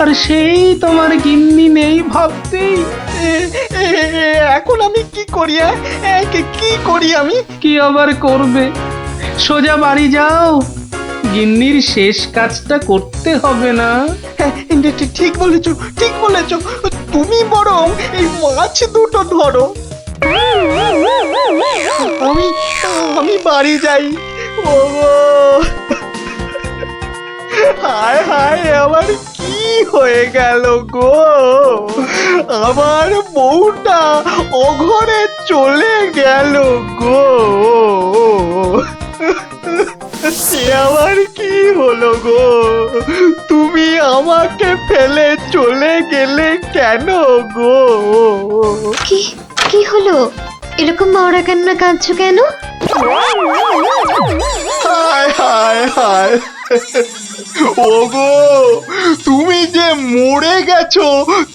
আর সেই তোমার গিন্নি নেই ভাবতেই এখন আমি কি করি? কি করি আমি? কি আবার করবে? সোজা বাড়ি যাও, গিন্নির শেষ কাজটা করতে হবে না? ঠিক বলেছো, ঠিক বলেছো। তুমি বরং এই মাছ দুটো ধরো, আমি আমি বাড়ি যাই। ও হায় হায়, আমার কি হয়ে গেল গো? আমার বউটা অঘরে চলে গেল গো। সে আবার কি হলো গো? তুমি আমাকে ফেলে চলে গেলে কেন গো? কি কি হলো? এরকম মরা কান্না কাঁদছো কেন? হায় হায় হায়, ওগো তুমি যে মরে গেছো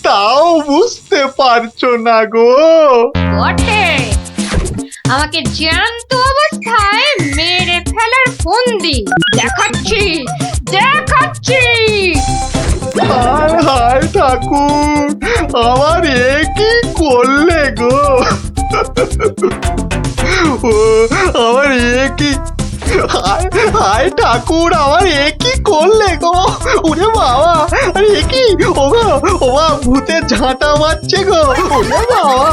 তাও বুঝতে পারছো না গো। বটে, আমাকে জ্যান্ত অবস্থায় মেরে ফেলার ফন্দি দেখাচ্ছি দেখাচ্ছি। হায় হায় ঠাকুর, আমার এ কি করলে গো? ও আমার এ কি, হায় হায় ঠাকুর, আমার এ কি করলে গো? ওরে বাবা, আরে এ কি? ও বাবা, ভূতে ঝাঁটা মারছে গো। ওরে বাবা,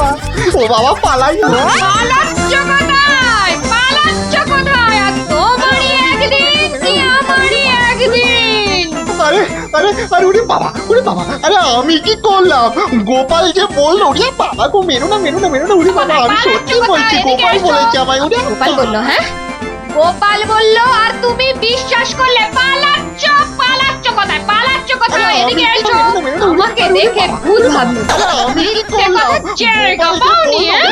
ও বাবা পালাই। পালাচ্ছ কোথায়? পালাচ্ছ কোথায়? আর তোমারই একদিন কি আমারই একদিন? আরে আরে আরে, ওরে বাবা, ওরে বাবা, আরে আমি কি করলাম? গোপাল যে বললো, ওরে বাবা গো, মেরো না মেরো না মেরো না, ওরে বাবা, আমি সত্যি বলছি, গোপাল বলেছে আমায়। ওরে গোপাল বললো? হ্যাঁ, গোপাল বললো আর তুমি বিশ্বাস করলে? পালাচ্ছ পালাচ্ছ কোথায়? পালাচ্ছ কোথায়? এদিকে এসো, আমাকে দেখে ভূত ভাবলো। আমি কি মিথ্যে করলাম? কথা জায়গা পাওনি, হ্যাঁ?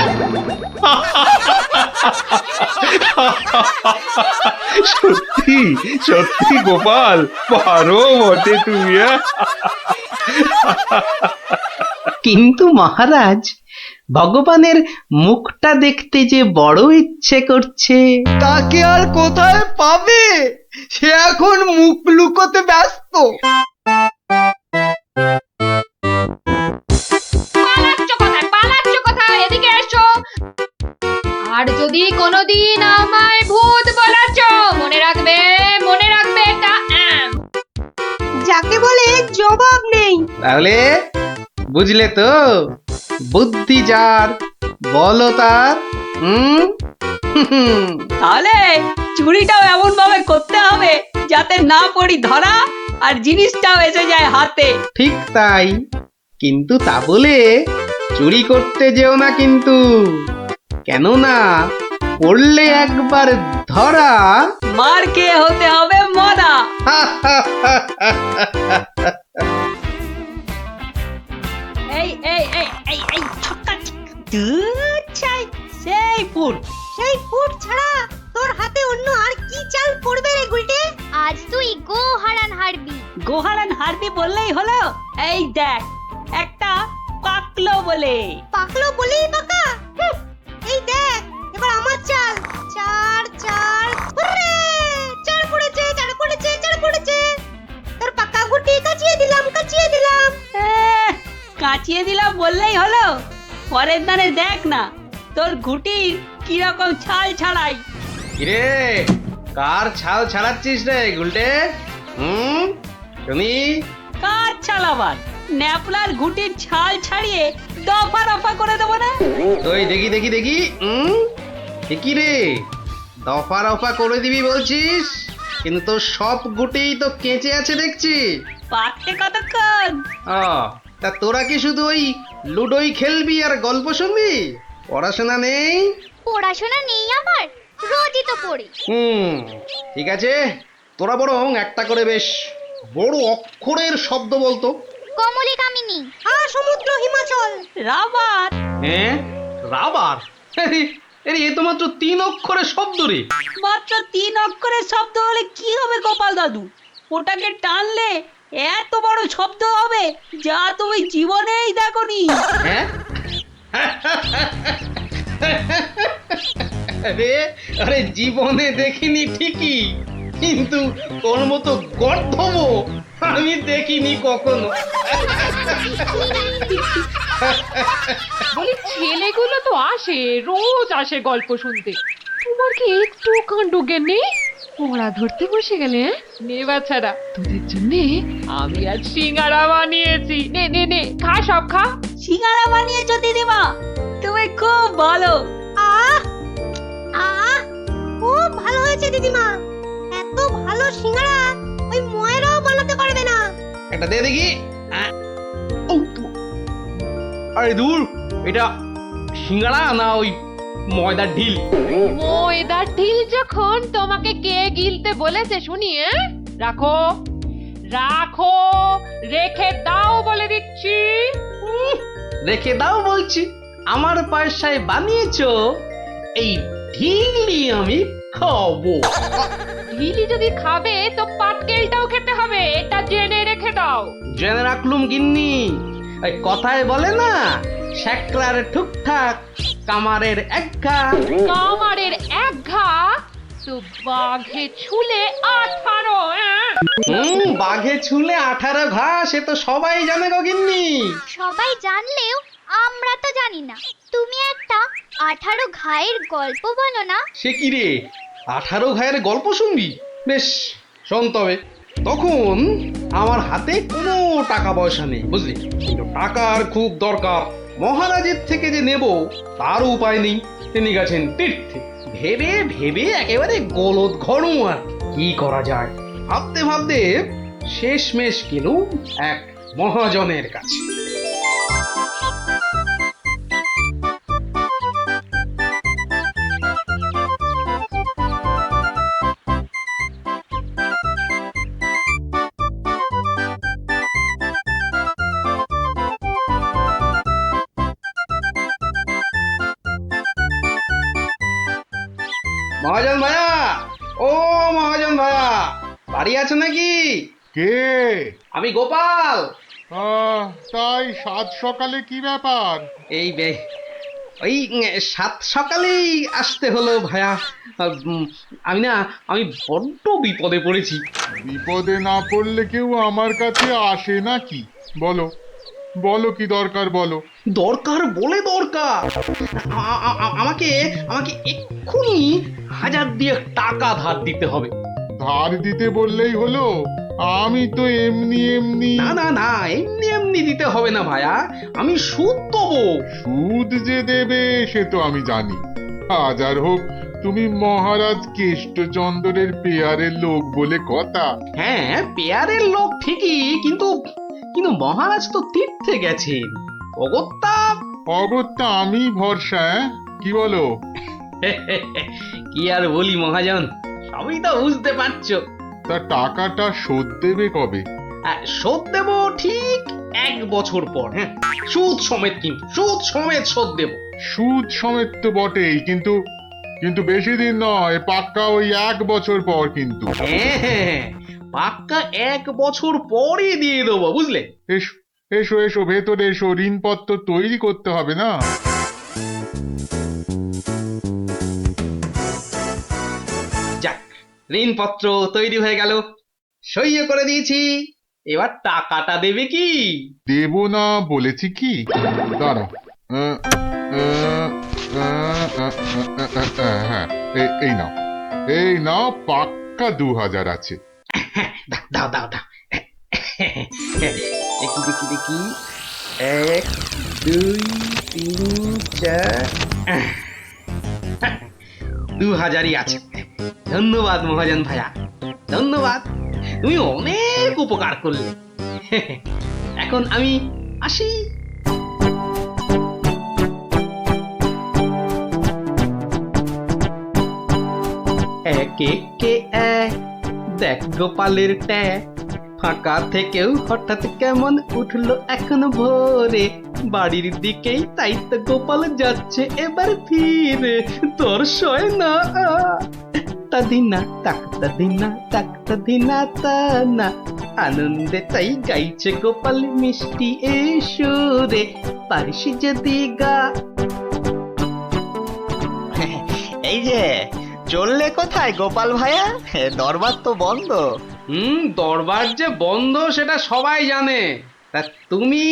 সত্যি সত্যি গোপাল, পারো বটে তুমি। কিন্তু মহারাজ, ভগবানের মুখটা দেখতে যে বড় ইচ্ছে করছে। তাকে আর কোথায় পাবে? সে এখন মুখ লুকোতে ব্যস্ত। পালাচ্ছ কোথায়? পালাচ্ছ কোথায়? এদিকে এসো। আর যদি কোনোদিন আমায় ভূত বলেছ, মনে রাখবে, মনে রাখবে এটা যাকে বলে জবাব নেই। তাহলে বুঝলে তো, বুদ্ধি যার বলো তার। তাহলে চুরিটাও এমন ভাবে করতে হবে যাতে না পড়ি ধরা আর জিনিসটাও এসে যায় হাতে। ঠিক তাই, কিন্তু তা বলে চুরি করতে যেও না কিন্তু, কেননা পড়লে একবার ধরা। মার খেয়ে হতে হবে মরা। এই এই এই এই এই ছক্কা চাই সেই ফুট। সেই ফুট ছাড়া তোর হাতে অন্য আর কি চাল পড়বে রে গুলটে? আজ তুই গো হারান হারবি। গোহারান হারবি বললেই হলো। এই দেখ, একটা পাকলো বলে। পাকলো বলেই পাকা? এই দেখ, এবার আমার চাল। চার চার, হুররে! চার পড়েছে, চার পড়েছে, চার পড়েছে। তোর পাকা গুটি কাচিয়ে দিলাম, কাচিয়ে দিলাম। কাচিয়ে দিলাম বললেই হলো। পরের দানে দেখ না তোর ঘুটির কিরকম ছাল ছাড়াই। কিরে, কার ছাল ছাড়াচ্ছিস রে গুলটে? শুনি। কার ছাল আবার? ন্যাপলার ঘুটির ছাল ছাড়িয়ে দফা রফা করে দেবো না? ওই দেখি দেখি দেখি। কি রে, দফা রফা করে দিবি বলছিস, কিন্তু তোর সব গুটেই তো কেঁচে আছে দেখছি। পাকতে কতক্ষণ? তা তোরা কি শুধু ওই লুডোই খেলবি আর গল্প শুনবি? পড়াশোনা নেই? পড়াশোনা নেই আমার, রোজই তো পড়ি। ঠিক আছে, তোরা বরং একটা করে বেশ বড় অক্ষরের শব্দ বলতো। কমলি কামিনী। সমুদ্র হিমাচল। রাবার। হ্যাঁ, রাবার? এ তো মাত্র 3 অক্ষরের শব্দ রে। মাত্র 3 অক্ষরের শব্দ হলে কি হবে গোপাল দাদু? ওটাকে টানলে এত বড় শব্দ হবে যা তুমি জীবনেই দেখোনি। হ্যাঁ? আরে জীবনে দেখিনি ঠিকই, কিন্তু তোর মতো গর্ধব আমি দেখিনি কখনো। বলি ছেলেগুলো তো আসে, রোজ আসে গল্প শুনতে, তোমার কি একটু কাণ্ড জ্ঞান নেই? পড়া ধরতে বসে গেলে, হ্যাঁ? নে বাচ্চারা, তোদের জন্য আমি আজ সিঙ্গারা বানিয়েছি। নে নে নে, খা, সব খা। সিঙ্গারা বানিয়েছো দিদিমা, তুমি খুব ভালো। আহ আহ খুব ভালো হয়েছে দিদিমা। এত ভালো সিঙ্গারা ওই ময়রাও বানাতে পারবে না। একটা দে দেখি। আরে দূর, এটা সিঙ্গাড়া না ওই ময়দার ঢিল? ময়দার ঢিল যখন, তোমাকে কে গিলতে বলেছে শুনি? রাখো রাখো, রেখে দাও বলে দিচ্ছি। রেখে দাও বলছি? আমার পয়সায় বানিয়েছো, এই ঢিলই আমি খাবো। ঢিলি যদি খাবে তো পাটকেলটাও খেতে হবে, এটা জেনে রেখে দাও। জেনে রাখলুম গিন্নি। ওই কথায় বলে না, শ্যাকরার ঠুকঠাক, কামারের এক ঘা। কামারের এক ঘা তো বাঘে ছুলে 18। বাঘে ছুলে 18 ঘা, সে তো সবাই জানে গো গিন্নি। সবাই জানলেও আমরা তো জানি না। তুমি একটা 18 ঘায়ের গল্প বলো না। সে কি রে, 18 ঘায়ের গল্প শুনবি? বেশ, শোন তবে। তখন আমার হাতে কোনো টাকা পয়সা নেই, বুঝলি, কিন্তু টাকার খুব দরকার। মহারাজের থেকে যে নেব তার উপায় নেই, তিনি গেছেন তীর্থে। ভেবে ভেবে একেবারে গলদ ঘরু। আর কি করা যায় ভাবতে ভাবতে শেষমেশ গেলুম এক মহাজনের কাছে। মহাজন ভাইয়া, ও মহাজন ভাইয়া, বাড়ি আছে নাকি? কে? আমি গোপাল। তাই সাত সকালে কি ব্যাপার? এই ওই 7 সকালেই আসতে হলো ভাইয়া। আমি বড্ড বিপদে পড়েছি। বিপদে না পড়লে কেউ আমার কাছে আসে নাকি? বলো বলো, কি দরকার বলো। দরকার বলে দরকার, আমাকে আমাকে এক্ষুনি 1000 দিয়ে টাকা ধার দিতে হবে। ধার দিতে বললেই হলো? আমি তো এমনি এমনি। না না না, এমনি এমনি দিতে হবে না ভাইয়া, আমি সুদ দেবো। সুদ যে দেবে সে তো আমি জানি। হাজার হোক, তুমি মহারাজ কেষ্টচন্দ্রের পেয়ারের লোক বলে কথা। হ্যাঁ, পেয়ারের লোক ঠিকই, কিন্তু কিন্তু মহারাজ তো তীর্থে গেছেন। অগত্যা অগত্যা আমি ভরসা, কি বলো? কি আর বলি মহাজন, সবই তো বুঝতে পারছো। তা টাকাটা শোধ দেবে কবে? শোধ দেব ঠিক 1 বছর পর। হ্যাঁ, সুদ সমেত, কিন্তু সুদ সমেত শোধ দেব। সুদ সমেত তো বটেই, কিন্তু কিন্তু বেশি দিন নয়, পাক্কা ওই 1 বছর পর কিন্তু। হ্যাঁ, পাক্কা 1 বছর পরে দিয়ে দেবো, বুঝলে? এসো এসো এসো, ভেতরে এসো, ঋণপত্র তৈরি করতে হবে না? যাক, ঋণপত্র তৈরি হয়ে গেল, সইও করে দিয়েছি। এবার টাকাটা দেবে কি? দেব না বলেছি কি? দাঁড়াও, হ্যাঁ, এই নাও, এই নাও, পাক্কা 2000 আছে। দাও দাও দাও। দেখি দেখি দেখি, 1 2 3 4, 2000ই আছে। ধন্যবাদ মহাজন ভাইয়া, ধন্যবাদ, তুমি অনেক উপকার করলে। এখন আমি আসি। একে কে এক, দেখ গোপালের ট্যাগ, ফাঁকা থেকেও হঠাৎ কেমন উঠলো এখন ভোরে, বাড়ির দিকেই তাই তো গোপাল যাচ্ছে এবার ফিরে, তোর সয় না তাদিনা তাকতা দিনা তাকতা দিনা তা না, আনন্দে তাই গাইছে গোপাল মিষ্টি এই সুরে, পারিস যদি গা। এই যে চললে কোথায় গোপাল ভাইয়া? দরবার তো বন্ধ। দরবার যে বন্ধ সেটা সবাই জানে। তা তুমি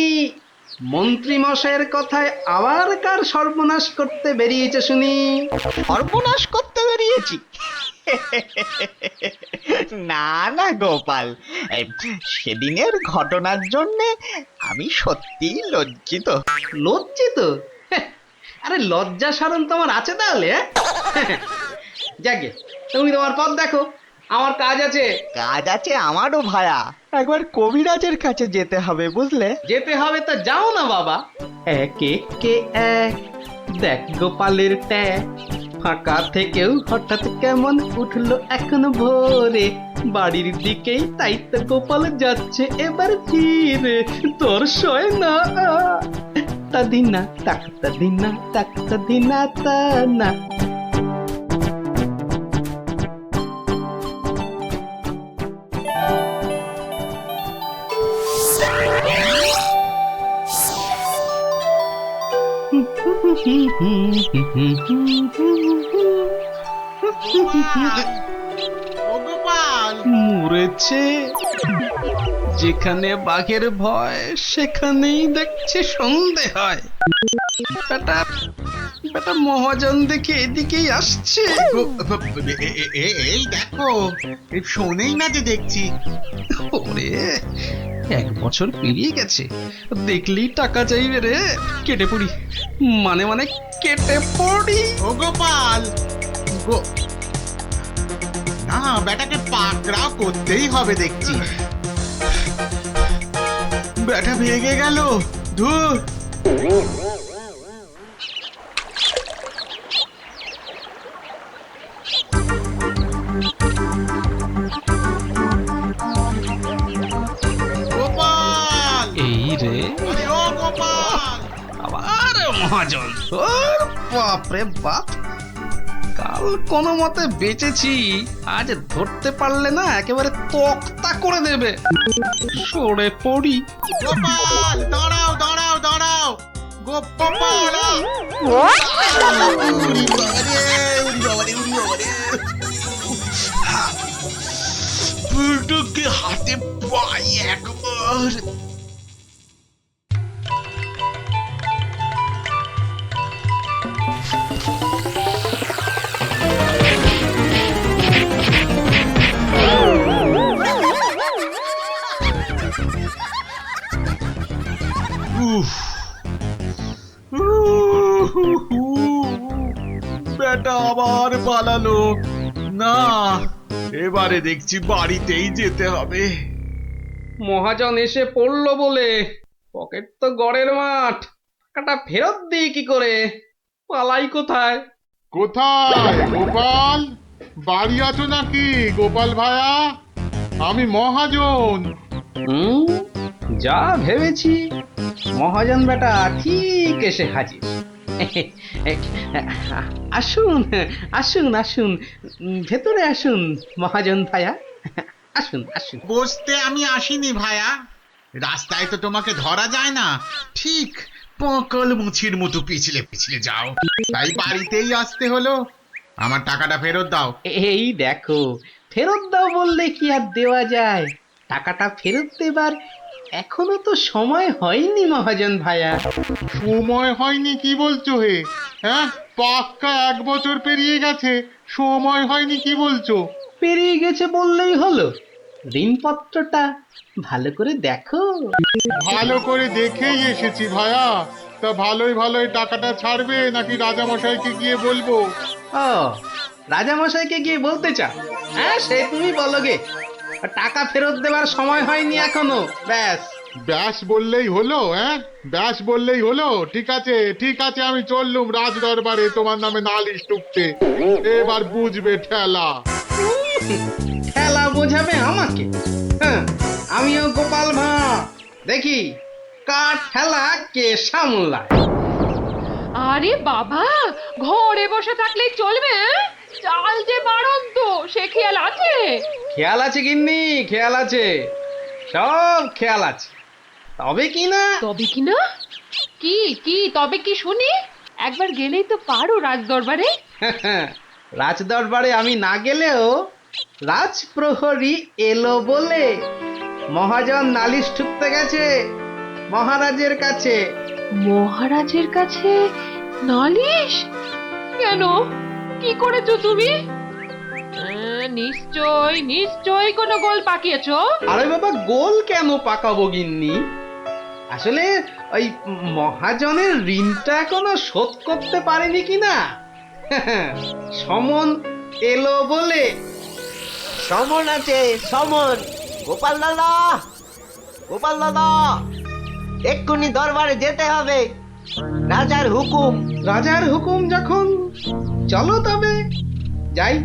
মন্ত্রী মশাইয়ের কথায় আবার কার সর্বনাশ করতে বেরিয়েছে শুনি? সর্বনাশ করতে বেরিয়েছি? না না গোপাল, এই সেদিনের ঘটনার জন্যে আমি সত্যিই লজ্জিত। লজ্জিত? হ্যাঁ, আরে লজ্জা শরম তোমার আছে তাহলে? যাকে তুমি তোমার পথ দেখো, আমার কাজ আছে। কাজ আছে আমারও ভায়া, একবার কবিরাজের কাছে যেতে হবে বুঝলে। যেতে হবে তো যাও না বাবা। এক একে এক, দেখ গোপালের ট্যাগ, ফাঁকা থেকেও হঠাৎ কেমন উঠলো এখন ভোরে, বাড়ির দিকেই তাই তো গোপাল যাচ্ছে এবার ফিরে, তোর সয় না তা দিনা তাক তা দিনা তাক তা দিনা তা না। মরেছে, যেখানে বাঘের ভয় সেখানেই দেখছি সন্ধে হয়। বেটা বেটা মহাজন দেখে এদিকেই আসছে। এই দেখো, শোনেই না যে দেখছি। ওরে, 1 বছর পেরিয়ে গেছে, দেখলেই টাকা চাইবে রে। কেটে পড়ি, মানে কেটে পড়ি। ও গোপাল, না বেটাকে পাকড়াও করতেই হবে দেখছি। বেটা ভেগে গেল, ধুর। গোপাল, এই রে, আরে ও গোপাল, আবার মহাজন। ওর বাপরে বাপ, কাল কোনো মতে বেঁচেছি, আজ ধরতে পারলে না একেবারে তক্তা করে দেবে। সরে পড়ি। গোপাল, দাঁড়াও দাঁড়াও দাঁড়াও, গোপাল। বুড়োকে হাতে পাই একবার। বেটা আবার পালালো। না, এবারে দেখছি বাড়িতেই যেতে হবে। মহাজন এসে পড়লো বলে, পকেট তো গড়ের মাঠ, টাকাটা ফেরত দিই কি করে? পালাই কোথায়? কোথায় গোপাল? বাড়ি আছো নাকি গোপাল ভায়া? আমি মহাজন। যা ভেবেছি, মহাজন বেটা ঠিক এসে হাজির। আসুন আসুন আসুন, ভেতরে আসুন মহাজন ভাইয়া, আসুন আসুন। বসতে আমি আসিনি ভায়া, রাস্তায় তো তোমাকে ধরা যায় না, ঠিক পকল মুছির মতো পিছলে পিছলে যাও, তাই বাড়িতেই আসতে হলো। আমার টাকাটা ফেরত দাও। এই দেখো, ফেরত দাও বললে কি আর দেওয়া যায়? টাকাটা ফেরত দেবার এখনো তো সময় হয়নি মহাজন ভাইয়া। সময় হয়নি কি বলছো হে? হ্যাঁ, পাক্কা 1 বছর পেরিয়ে গেছে, সময় হয়নি কি বলছো? পেরিয়ে গেছে বললেই হলো? ঋণপত্রটা ভালো করে দেখো। ভালো করে দেখেই এসেছি ভায়া। তা ভালোই টাকাটা ছাড়বে নাকি রাজামশাইকে গিয়ে বলবো? ও, রাজামশাইকে গিয়ে বলতে চাও? হ্যাঁ, সে তুমি বলো গে। টাকা ফেরত দেবার সময় হয়নি এখনো, ব্যাস। ব্যাস বললেই হলো? হ্যাঁ, ব্যাস বললেই হলো? ঠিক আছে, আমি চললুম রাজ দরবারে তোমার নামে নালিশ টুকতে। এবার বুঝবে ঠেলা। খেলা বোঝাবে আমাকে? হ্যাঁ, আমিও গোপাল ভাঁড়, দেখি কার ঠেলা কে সামলায়। আরে বাবা, ঘরে বসে থাকলেই চলবে? চাল যে বাড়ন্ত, সে খেয়াল আছে? খেয়াল আছে গিন্নি, খেয়াল আছে, সব খেয়াল আছে। তবে কি না কি তবে কি শুনি? একবার গেলেই তো পারো রাজ দরবারে। রাজ দরবারে আমি না গেলেও রাজপ্রহরী এলো বলে মহাজন নালিশ ঠুকতে গেছে মহারাজের কাছে। মহারাজের কাছে নালিশ? কেন, কি করেছো তুমি? নিশ্চয় নিশ্চয় কোনো গোল পাকিয়েছো। আরে বাবা, গোল কেন পাকাবো গিন্নি? আসলে ওই মহাজনের ঋণটা এখনো শোধ করতে পারেনি কিনা। সমন এলো বলে। সমন আছে, সমন। গোপাল দাদা, গোপাল দাদা, এক্ষুনি দরবারে যেতে হবে, রাজার হুকুম। রাজার হুকুম যখন, চলো তবে যাই।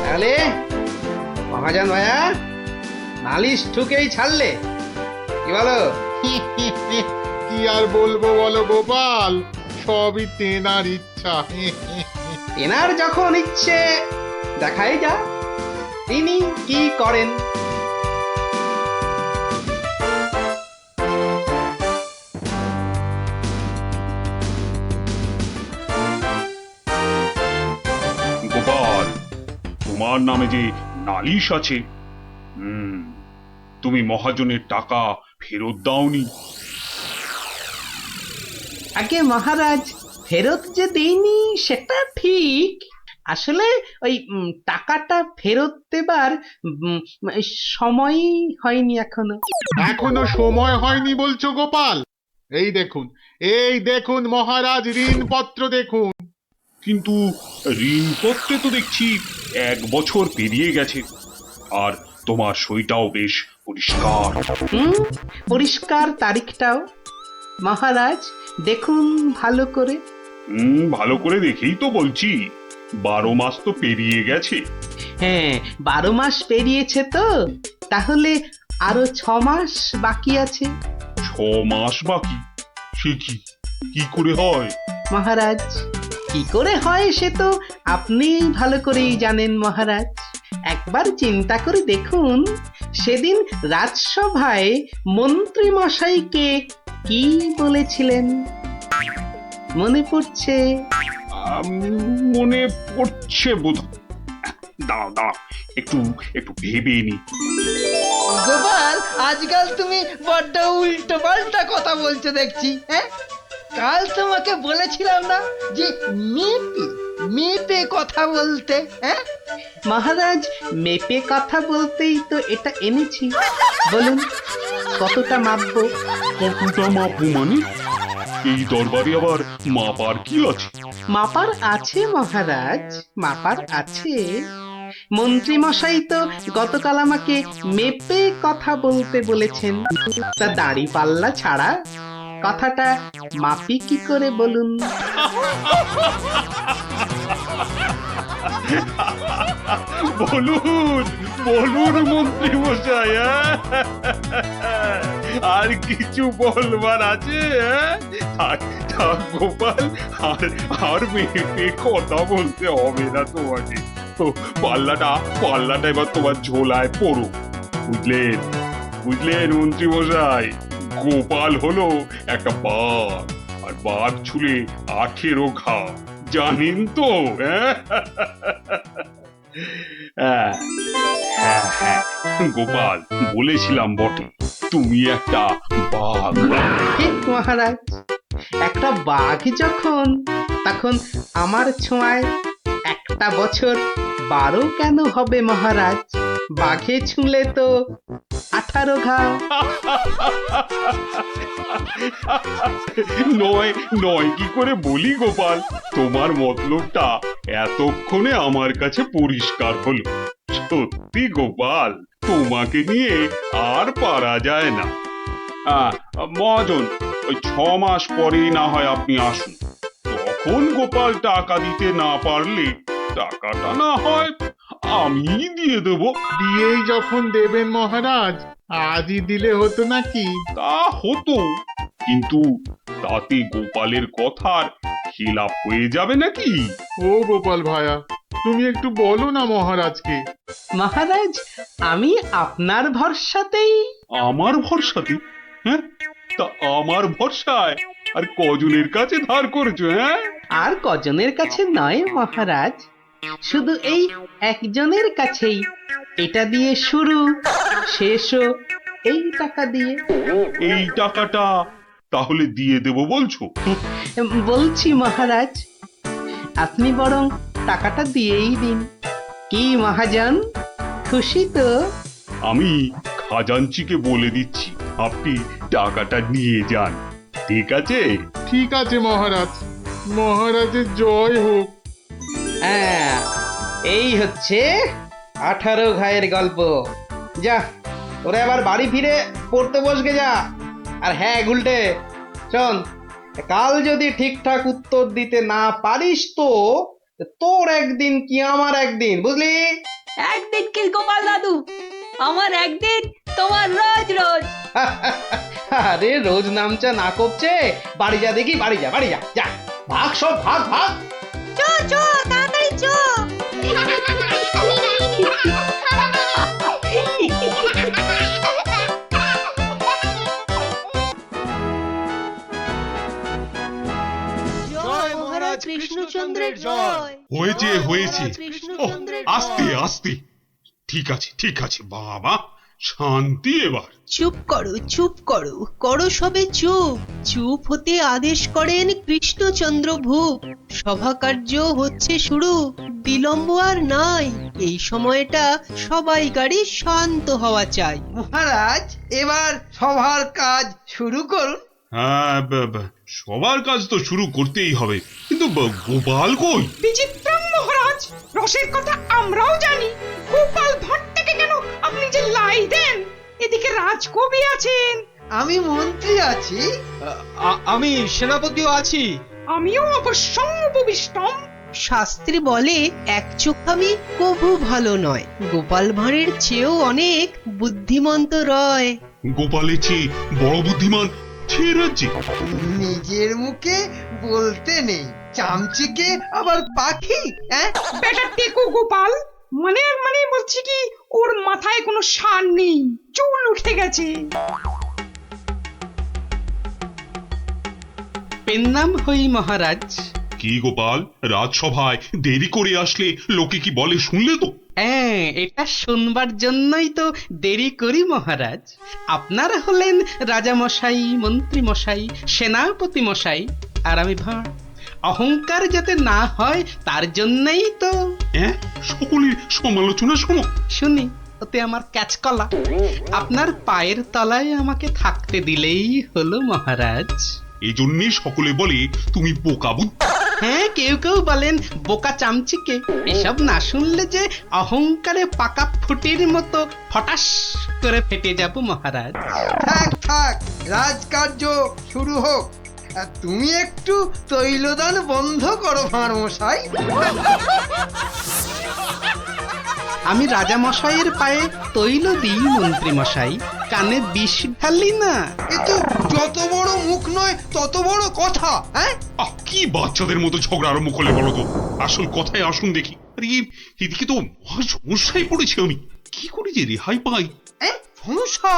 তাহলে মহাজন ভাইয়া নালিশ ঠুকেই ছাড়লে, কি বলো? কি আর বলবো বলো গোপাল, সবই তেনার ইচ্ছা। এনার যখন ইচ্ছে দেখাই যা তিনি কি করেন। গোপাল, তোমার নামে যে নালিশ আছে, তুমি মহাজনের টাকা ফেরত দাওনি। আগে মহারাজ, ফেরত যে দেইনি সেটা ঠিক। আসলে ওই টাকাটা ফেরত দেবার সময় হয়নি এখনো। এখনো সময় হয়নি বলছো গোপাল? এই দেখুন মহারাজ, ঋণপত্র দেখুন। কিন্তু ঋণপত্রে তো দেখছি 1 বছর পেরিয়ে গেছে, আর তোমার সইটাও বেশ পরিষ্কার। পরিষ্কার তারিখটাও। মহারাজ দেখুন ভালো করে। ভালো করে দেখেই তো বলছি, 12 মাস তো পেরিয়ে গেছে। হ্যাঁ, 12 মাস পেরিয়েছে তো, তাহলে আরো 6 মাস বাকি আছে। 6 মাস বাকি? সে কি করে হয়? মহারাজ, কি করে হয় সে তো আপনি ভালো করেই জানেন মহারাজ। একবার চিন্তা করে দেখুন, সেদিন রাজসভায় মন্ত্রী মশাইকে কি বলেছিলেন? মনে পড়ছে? মনে পড়ছে বোধ। দাঁড়াও, একটু ভেবে নি। গোপাল, আজকাল তুমি বড্ড উল্টো পাল্টা কথা বলছো দেখছি। হ্যাঁ, কাল তোমাকে বলেছিলাম না যে মেপে মেপে কথা বলতে? হ্যাঁ মহারাজ, মেপে কথা বলতেই তো এটা এনেছি। বলুন কতটা মাপবো? কতটা মাপবো মানে? এই দরবারে আবার মাপার কি আছে? মাপার আছে মহারাজ, মাপার আছে। মন্ত্রী মশাই তো গতকাল আমাকে মেপে কথা বলতে বলেছেন। তা দাড়ি পাল্লা ছাড়া কথাটা মাপি কি করে বলুন? বলুন মন্ত্রী মশাই, আর কিছু বলবার আছে? গোপাল, আর মেপে কথা বলতে হবে না তোমাকে। তো পাল্লাটা এবার তোমার ঝোলায় পড়ো। বুঝলেন মন্ত্রী মশাই? গোপাল হলো একটা বাঘ, আর বাঘ ছুলে 18 ঘা, জানেন তো? হ্যাঁ, গোপাল, বলেছিলাম বটে, তুমি একটা বাঘ। ঠিক মহারাজ, একটা বাঘ যখন, তখন আমার ছোঁয়ায় একটা বছর 12 কেন হবে মহারাজ? বাঘে ছুঁলে তো 18 ঘা। নয় কি করে বলি গোপাল? তোমার মতলবটা এতক্ষণে আমার কাছে পরিষ্কার হলো। সত্যি গোপাল, তোমাকে নিয়ে আর পারা যায় না। মহাজন, ওই 6 মাস পরেই না হয় আপনি আসুন। তখন গোপাল টাকা দিতে না পারলে টাকাটা না হয় আমি দিয়ে দেবো। দিয়েই যখন দেবেন মহারাজ, আজই দিলে হতো নাকি? তা হতো, কিন্তু তাতে গোপালের কথার খিলাপ হয়ে যাবে নাকি? ও গোপাল ভায়া, তুমি একটু বলো না মহারাজকে। মহারাজ আমি আপনার ভরসাতেই। আমার ভরসাতে? হ্যাঁ, তা আমার ভরসায় আর কজনের কাছে ধার করেছো? হ্যাঁ, আর কজনের কাছে নয় মহারাজ, শুধু এই একজনের কাছেই। এটা দিয়ে শুরু, শেষও এই টাকা দিয়ে। এই টাকাটা তাহলে দিয়ে দেবো বলছো? বলছি মহারাজ, আপনি বরং টাকাটা দিয়েই দিন। কি মহাজন, খুশি তো? আমি খাজাঞ্চিকে বলে দিচ্ছি, আপনি টাকাটা নিয়ে যান, ঠিক আছে? ঠিক আছে মহারাজ, মহারাজের জয় হোক। হ্যাঁ, এই হচ্ছে 18 ঘায়ের গল্প। যা, ওরে আবার বাড়ি ফিরে পড়তে বসবে যা। আর হ্যাঁ গুলটে, শোন, কাল যদি ঠিকঠাক উত্তর দিতে না পারিস তো তোর একদিন কি আমার একদিন, বুঝলি? একদিন কি গোপাল দাদু, আমার একদিন, তোমার রোজ রোজ। আরে রোজ নামচা না করছে, বাড়ি যা দেখি, বাড়ি যা, বাড়ি যা, যা ভাগ, সব ভাগ ভাগ। চো চো তাড়াতাড়ি চো। জয় মহারাজ কৃষ্ণচন্দ্রের জয়। হয়েছে হয়েছে, ওহ, আস্তে আস্তে, ঠিক আছে ঠিক আছে বাবা, শান্তি এবার। চুপ করো, চুপ করো, করো সবে চুপ। চুপ হতে আদেশ করেন কৃষ্ণচন্দ্র ভূপ। সভা কার্য হচ্ছে শুরু, বিলম্ব আর নাই। এই সময়টা সবাইকারই শান্ত হওয়া চাই। মহারাজ এবার সবার কাজ শুরু করুন। হ্যাঁ, সবার কাজ তো শুরু করতেই হবে, কিন্তু গোপাল কই? বিচিত্রম মহারাজ, রসের কথা আমরাও জানি, গোপাল ভাঁড় থেকে কেন আপনি যে লাই দেন? এদিকে রাজকবি আছেন, আমি মন্ত্রী আছি। আমি সেনাপতিও আছি। আমিও অবশ্যম উপবিষ্টম। শাস্ত্রে বলে এক চোখামি কভু ভালো নয়। গোপাল ভাঁড়ের চেয়েও অনেক বুদ্ধিমন্ত রয়। গোপালের চেয়ে বড় বুদ্ধিমান ছে রাজ্যে? নিজের মুখে বলতে নেই, চামচিকে আবার পাখি। বেটা টেকো গোপাল, মানে মানে বলছি কি, ওর মাথায় কোনো সার নেই, চুল উঠে গেছে। পেন নাম হই মহারাজ। কি গোপাল, রাজসভায় দেরি করে আসলে লোকে কি বলে শুনলে তো? হ্যাঁ, এটা শুনবার জন্যই তো দেরি করি মহারাজ। আপনারা হলেন রাজামশাই, মন্ত্রী মশাই, সেনাপতি মশাই, আর আমি ভাঁড়। অহংকার যাতে না হয় তার জন্যই তো। হ্যাঁ, সকলের সমালোচনা শোনো। শুনি, ওতে আমার ক্যাচকলা। আপনার পায়ের তলায় আমাকে থাকতে দিলেই হলো মহারাজ। এই জন্যই সকলে বলে তুমি বোকা বুদ্ধি। হ্যাঁ, কেউ কেউ বলেন বোকা চামচিকে। এসব না শুনলে যে অহংকারে পাকা ফুটির মতো ফটাস করে ফেটে যাব মহারাজ। থাক থাক, রাজকার্য শুরু হোক। আর তুমি একটু তৈলদান বন্ধ করো ভাঁড় মশাই। আমি রাজা মশাইয়ের পায়ে তৈল দিই মন্ত্রী মশাই, কানে বিষ ঢালি না। এ তো যত বড় মুখ নয় তত বড় কথা। হ্যাঁ, কি বাচ্চাদের মতো ঝগড়া আরম্ভ করলে বলো তো? আসল কথায় আসুন দেখি। আরে এদিকে তো মহা সমস্যায় পড়েছি আমি, কি করে যে রেহাই পাই? সমস্যা?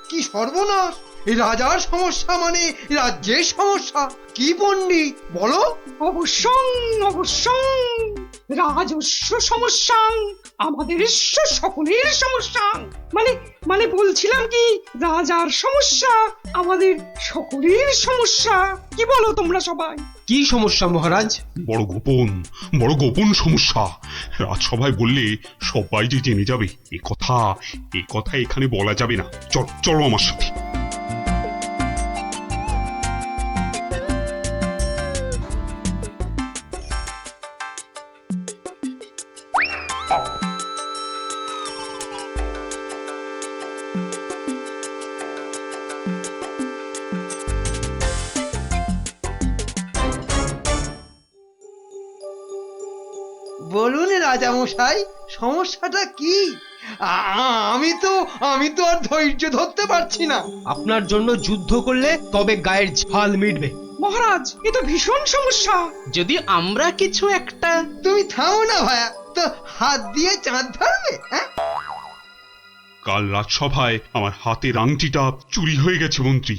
কি সর্বনাশ! এই রাজার সমস্যা মানে রাজ্যের সমস্যা। কি পণ্ডিত বলো? অবশ্যং অবশ্যং, রাজস্ব সমস্যা, আমাদের সকলের সমস্যা। মানে মানে বলছিলাম কি, রাজার সমস্যা আমাদের সকলের সমস্যা। কি বলো তোমরা সবাই? কি সমস্যা মহারাজ? বড় গোপন সমস্যা। রাজসভায় বললে সবাই যে জেনে যাবে, এ কথা এখানে বলা যাবে না। চলো আমার সাথে। বলুন রাজামশাই, সমস্যাটা কি? আমি তো আর ধৈর্য ধরতে পারছি না। আপনার জন্য যুদ্ধ করলে তবে গায়ের ঝাল মিটবে। মহারাজ, এ তো ভীষণ সমস্যা। যদি আমরা কিছু একটা। তুমি থামো না ভায়া, তো হাত দিয়ে চাঁদ ধরবে? হ্যাঁ, কাল রাজসভায় আমার হাতের আংটিটা চুরি হয়ে গেছে মন্ত্রী।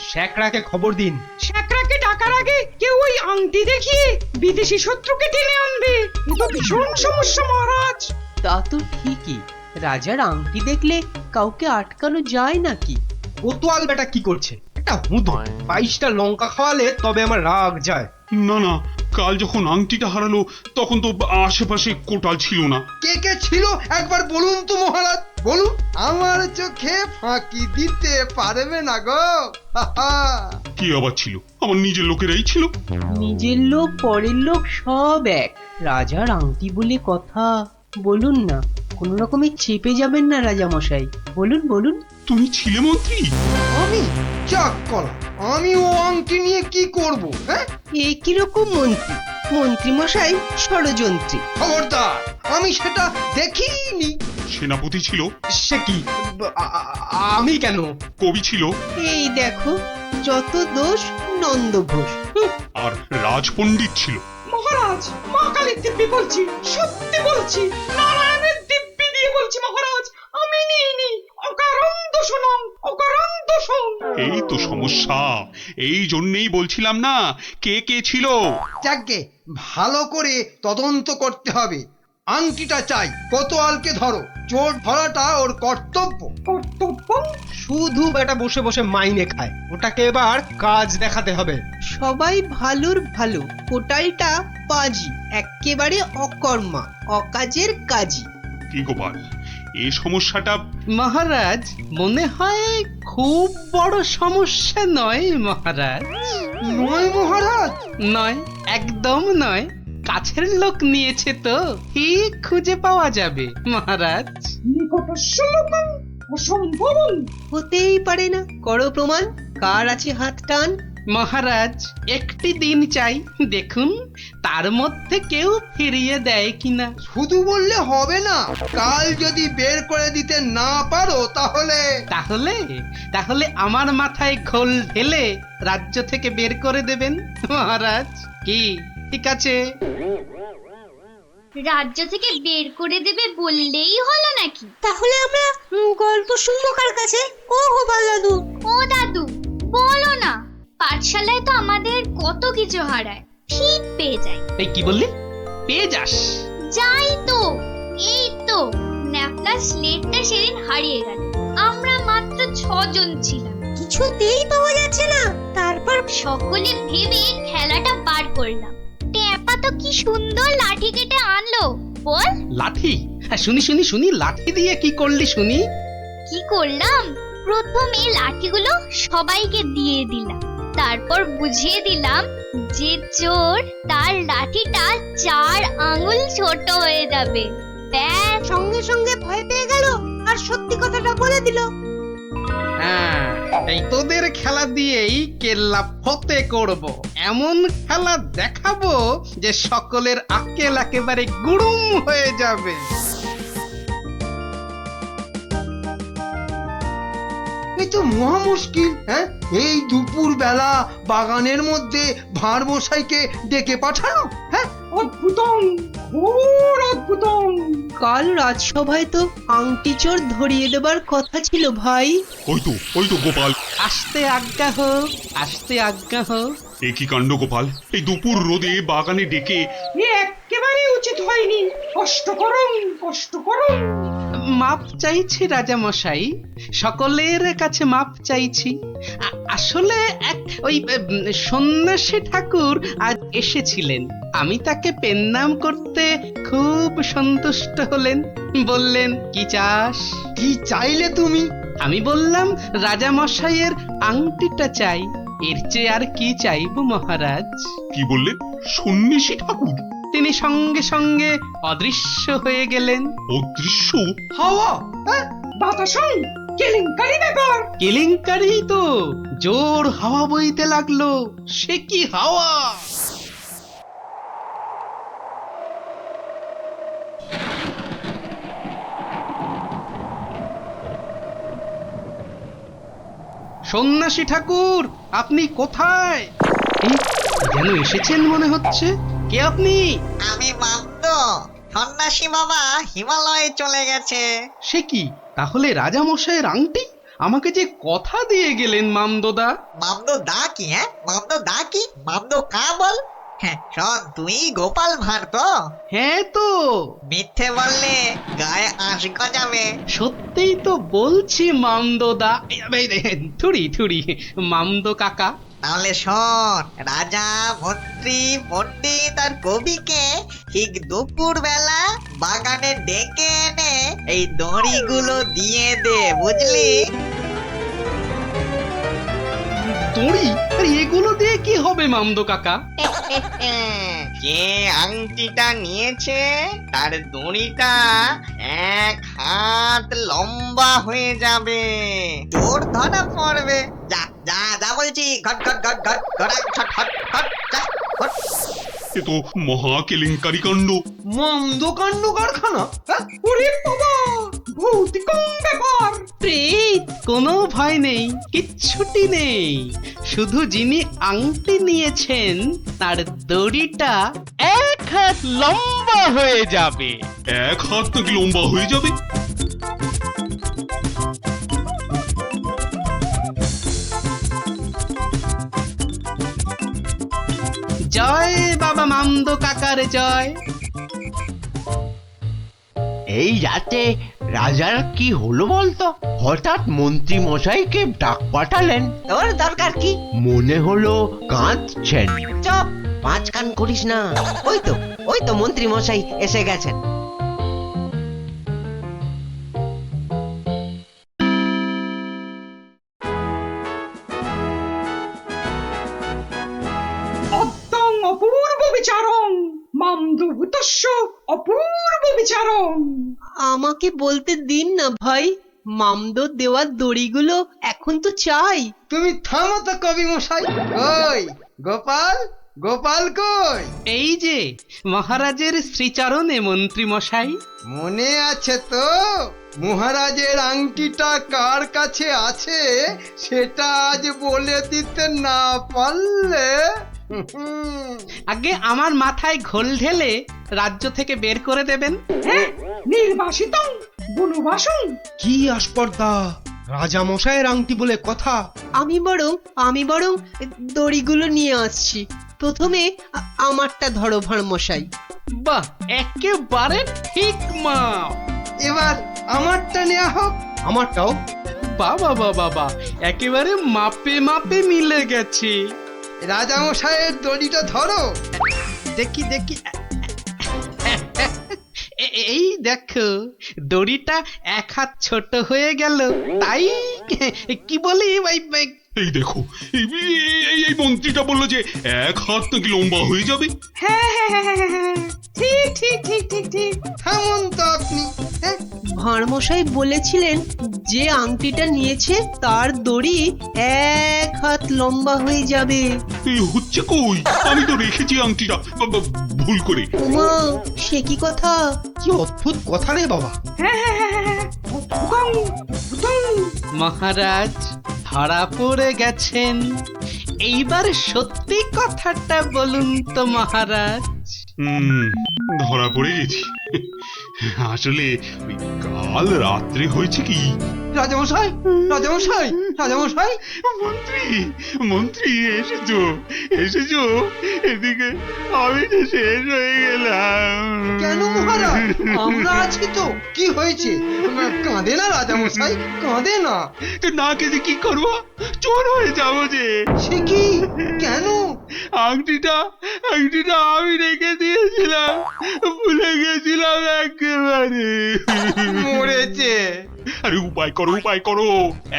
শ্যাকরাকে খবর দিন। শ্যাকরাকে ডাকার আগে কেউ ওই আংটি দেখিয়ে বিদেশি শত্রুকে টেনে আনবে। এ তো ভীষণ সমস্যা মহারাজ। তা তো ঠিকই, রাজার আংটি দেখলে কাউকে আটকানো যায় নাকি? কোতোয়াল বেটা কি করছে? একটা হুঁদো 22টা লঙ্কা খাওয়ালে তবে আমার রাগ যায়। না না, কাল যখন আংটিটা হারালো তখন তো আশেপাশে কোটাল ছিল না। কে কে ছিল একবার বলুন তো মহারাজ, বলুন। আমার চোখে ফাঁকি দিতে পারবে না গো। কি আবার ছিল? আমার নিজের লোকেরাই ছিল। নিজের লোক পরের লোক সব এক, রাজার আংটি বলে কথা। বলুন না, কোনো রকমে চেপে যাবেন না রাজা মশাই, বলুন বলুন। তুমি ছিলে মন্ত্রী? আমি চাক কলা, আমি ও আংটি নিয়ে কি করব? হ্যাঁ, এ কিরকম মন্ত্রী? মন্ত্রী মশাই ষড়যন্ত্রী। খবরদার, আমি সেটা দেখিনি। সেনাপতি ছিল? সে কি, আমি কেন? কবি ছিল? এই দেখো, যত দোষ নন্দ ঘোষ। আর রাজপণ্ডিত ছিল? মহারাজ, মা কালীর দিব্যি বলছি, সত্যি বলছি, নারায়ণের দিব্যি দিয়ে বলছি মহারাজ, আমি নিইনি। অকারণ দোষণং, অকারণ দোষণ। এই তো সমস্যা, এই জন্যেই বলছিলাম না কে কে ছিল। যাকে ভালো করে তদন্ত করতে হবে। আংটিটা চাই, কোতোয়ালকে ধরো। চোর ধরাটা ওর কর্তব্য। কর্তব্য? শুধু বেটা বসে বসে মাইনে খায়, ওটাকে এবার কাজ দেখাতে হবে। সবাই ভালোর ভালো, কোটালটা পাজি, এক্কেবারে অকর্মা, অকাজের কাজী। কি গোপাল, এই সমস্যাটা? মহারাজ, মনে হয় খুব বড় সমস্যা নয় মহারাজ। নয় মহারাজ? নয়, একদম নয়। কাছের লোক নিয়েছে তো ঠিক খুঁজে পাওয়া যাবে মহারাজ। নিকটস্য লোকং অসম্ভবং। হতেই পারে না, করো প্রমাণ। কার আছে হাত টান? মহারাজ, একটি দিন চাই, দেখুন তার মধ্যে কেউ ফিরিয়ে দেয় কিনা। শুধু বললে হবে না, কাল যদি বের করে দিতে না পারো তাহলে তাহলে তাহলে আমার মাথায় ঘোল ঢেলে রাজ্য থেকে বের করে দেবেন মহারাজ। কি ঠিক আছে? রাজ্য থেকে বের করে দেবে বললেই হলো নাকি? তাহলে আমরা গল্প শুনবো কার কাছে? ও গোপাল দাদু। ও দাদু, বলো না। পাঠশালায় তো আমাদের কত কিছু হারায়, ঠিক পেয়ে যাই। এই কি বললি? পেয়ে যাস? যাই তো, এই তো ন্যাপলা স্লেটটা সেদিন হারিয়ে গেল। আমরা মাত্র 6 জন ছিলাম, কিছুতেই পাওয়া যাচ্ছে না। তারপর সকলে ভেবে খেলাটা বার করলাম। ট্যাপা তো কি সুন্দর লাঠি কেটে আনলো, বল। লাঠি? হ্যাঁ, শুনি শুনি শুনি, লাঠি দিয়ে কি করলি শুনি? কি করলাম? প্রথমে লাঠিগুলো সবাইকে দিয়ে দিলাম, তারপর বুঝিয়ে দিলাম যে চোর তার লাঠিটা 4 আঙ্গুল ছোট হয়ে যাবে। ব্যাস। সঙ্গে সঙ্গে ভয় পেয়ে গেল আর সত্যি কথাটা বলে দিল। হ্যাঁ, এই তোদের খেলা দিয়েই কেল্লা ফতে করব। এমন খেলা দেখাবো যে সকলের আক্কেল একেবারে গুড়ুম হয়ে যাবে। এই তো মহা মুশকিল। হ্যাঁ, এই দুপুর বেলা বাগানের মধ্যে ভাঁড় মশাইকে ডেকে পাঠানো। হ্যাঁ, অদ্ভুতং, ঘোর অদ্ভুতং। কাল রাজসভায় তো আংটি চোর ধরিয়ে দেবার কথা ছিল ভাই। ওই তো গোপাল। আসতে আজ্ঞা হোক, আসতে আজ্ঞা হোক। এ কি কাণ্ড গোপাল, এই দুপুর রোদে বাগানে ডেকে? এ একেবারে উচিত হয়নি। কষ্ট করুন, কষ্ট করুন। মাপ চাইছি রাজা মশাই, সকলের কাছে মাপ চাইছি। আসলে এক ওই সন্ন্যাসী ঠাকুর আজ এসেছিলেন। আমি তাকে পেন্নাম করতে খুব সন্তুষ্ট হলেন। বললেন, কি চাস? কি চাইলে তুমি? আমি বললাম, রাজা মশাইয়ের আংটিটা চাই। এর চেয়ে আর কি চাইব মহারাজ? কি বললেন? সন্ন্যাসী ঠাকুর? তিনি সঙ্গে সঙ্গে অদৃশ্য হয়ে গেলেন। অদৃশ্য? হাওয়া? হ্যাঁ, বাতাসং, কেলেঙ্কারি ব্যাপার। কেলেঙ্কারি তো, জোর হাওয়া বইতে লাগলো। সে কি হাওয়া! সন্ন্যাসী ঠাকুর, আপনি কোথায়? এই, যেন এসেছেন মনে হচ্ছে। কে আপনি? আমি মামদ সন্ন্যাসী বাবা হিমালয়ে চলে গেছে। সে কি, তাহলে রাজা মশাইয়ের আংটি? আমাকে যে কথা দিয়ে গেলেন মামদোদা। মামদ দা কি? হ্যাঁ, মামদ দা কি? মামদ কা বল? হ্যাঁ শোন, তুই গোপাল ভাঁড় তো? হ্যাঁ তো, মিথ্যে বললে গায়ে আঁশ গজাবে। সত্যিই তো বলছি মামদোদা। থুড়ি থুড়ি মামদো কাকা। তাহলে শোন, রাজা মন্ত্রী পণ্ডিত আর কবিকে ঠিক দুপুর বেলা বাগানে ডেকে এনে এই দড়িগুলো দিয়ে দে, বুঝলি? দড়ি? আরে এগুলো দিয়ে কি হবে মামদো কাকা? যে আংটিটা নিয়েছে তার দড়িটা 1 হাত লম্বা হয়ে যাবে, তোর ধরা পড়বে। যা যা যা বলছি, ঘট ঘট ঘট ঘট ঘট ঘট ঘট ঘট যা ঘট। এ তো মহা কেলেঙ্কারি কাণ্ড। মন্দ কাণ্ড কারখানা, হ্যাঁ? ওরে বাবা, ভৌতিক ব্যাপার। প্রেত, কোনো ভয় নেই, কিচ্ছুটি নেই। শুধু যিনি আংটি নিয়েছেন তার দড়িটা 1 হাত লম্বা হয়ে যাবে। 1 হাত নাকি লম্বা হয়ে যাবে? জয় বাবা মামদো কাকার জয়। এই রাতে রাজার কি হলো বলতো? হঠাৎ মন্ত্রী মশাইকে ডাক পাঠালেন। তোর দরকার কি? মনে হলো কাঁদছেন। চপ, পাঁচ কান করিস না। ওই তো মন্ত্রী মশাই এসে গেছেন। অদ্যং অপূর্ব বিচারং মামদভূতস্য অপূর্ব বিচারং। আমাকে বলতে দিন না ভাই, মামদো দেওয়ার দড়িগুলো এখন তো চাই। তুমি থামো তো কবি মশাই। কই গোপাল, গোপাল কই? এই যে মহারাজের শ্রীচরণে মন্ত্রী মশাই। মনে আছে তো? মহারাজের আংটিটা কার কাছে আছে সেটা আজ বলে দিতে না পারলে আগে আমার মাথায় ঘোল ঢেলে রাজ্য থেকে বের করে দেবেন। নির্বাসিতং বনবাসং। কি আস্পর্ধা, রাজা মশাইয়ের আংটি বলে কথা। আমি বরং দড়িগুলো নিয়ে আসছি। প্রথমে আমারটা ধরো ভাঁড় মশাই। বাহ, একেবারে ঠিক মা। এবার আমারটা নেওয়া হোক। আমারটাও। বাবা বাবা বাবা, একেবারে মাপে মাপে মিলে গেছে। রাজা মশাইয়ের দড়িটা ধরো। দেখি দেখি, এই দেখো দড়িটা 1 হাত ছোট হয়ে গেল। তাই কি বলি এই দেখো, এই মন্ত্রীটা বললো যে 1 হাত নাকি লম্বা হয়ে যাবে। ঠিক ঠিক ঠিক ঠিক ঠিক। থামুন তো আপনি। ভাঁড় মশাই বলেছিলেন যে আংটিটা নিয়েছে তার দড়ি 1 হাত লম্বা হয়ে যাবে। এই হচ্ছে কই? আমি তো রেখেছি আংটিটা ভুল করে। ওমা, সে কি কথা? কি অদ্ভুত কথা রে বাবা। মহারাজ ধরা পড়ে গেছেন। এইবার সত্যি কথাটা বলুন তো মহারাজ। ধরা পড়ে গেছি। আসলে ওই কাল রাত্রে হয়েছে কি, রাজামশাই, রাজামশাই, রাজামশাই। মন্ত্রী মন্ত্রী এসেছো, এসেছো এদিকে। আমি তো শেষ হয়ে গেলাম। কেন মহারাজ, আমরা আছি তো। কি হয়েছে? কাঁদে না রাজামশাই, কাঁদে না। তো না কেঁদে কি করবো? চোর হয়ে যাবো যে। সে কি? কেন? আংটিটা আমি রেখে দিয়েছিলাম, ভুলে গেছিলাম একেবারে। মরেছে। আরে উপায় করো, উপায় করো,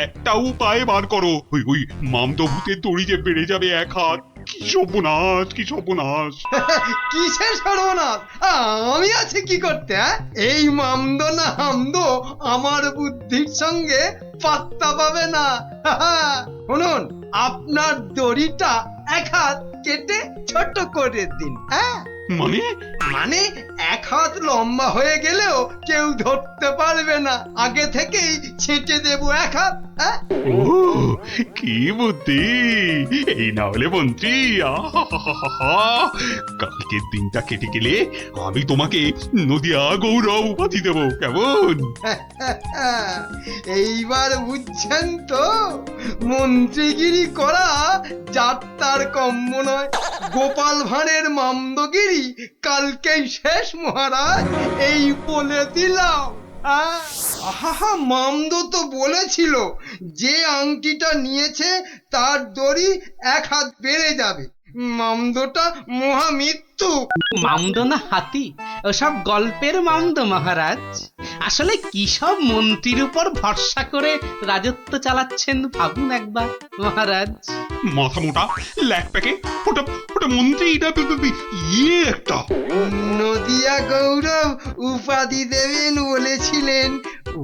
একটা উপায় বার করো। ওই মামদভূতের দড়ি যে বেড়ে যাবে 1 হাত। কি সর্বনাশ, কি সর্বনাশ। কিসের সর্বনাশ? আমি আছি কি করতে? এই মামদো না হামদো আমার বুদ্ধির সঙ্গে পাত্তা পাবে না। শুনুন, আপনার দড়িটা 1 হাত কেটে ছোট করে দিন। হ্যাঁ, মানে মানে 1 হাত লম্বা হয়ে গেলেও কেউ ধরতে পারবে না, আগে থেকেই ছেঁটে দেবো 1 হাত। হ্যাঁ? ও কি বুদ্ধি! এই না হলে মন্ত্রী, আহাহাহাহা! কালকের দিনটা কেটে গেলে আমি তোমাকে নদিয়া গৌরব উপাধি দেব, কেমন? এইবার বুঝছেন তো, মন্ত্রীগিরি করা যাত্রার কম্ম নয়। গোপাল ভাঁড়ের মামদগিরি কালকেই শেষ মহারাজ, এই বলে দিলাম। আহা, মামদো তো বলেছিল যে আংটিটা নিয়েছে তার দড়ি 1 হাত বেড়ে যাবে। মামদোটা মহামৃত্যু। মামদো না হাতি, ওসব গল্পের মামদো মহারাজ। আসলে কি সব মন্ত্রীর উপর ভরসা করে রাজত্ব চালাচ্ছেন ভাবুন একবার মহারাজ। মাথা মোটা ল্যাক প্যাকে, ওটা ওটা মন্ত্রী, এটা ইয়ে একটা। নদিয়া গৌরব উপাধি দেবেন বলেছিলেন,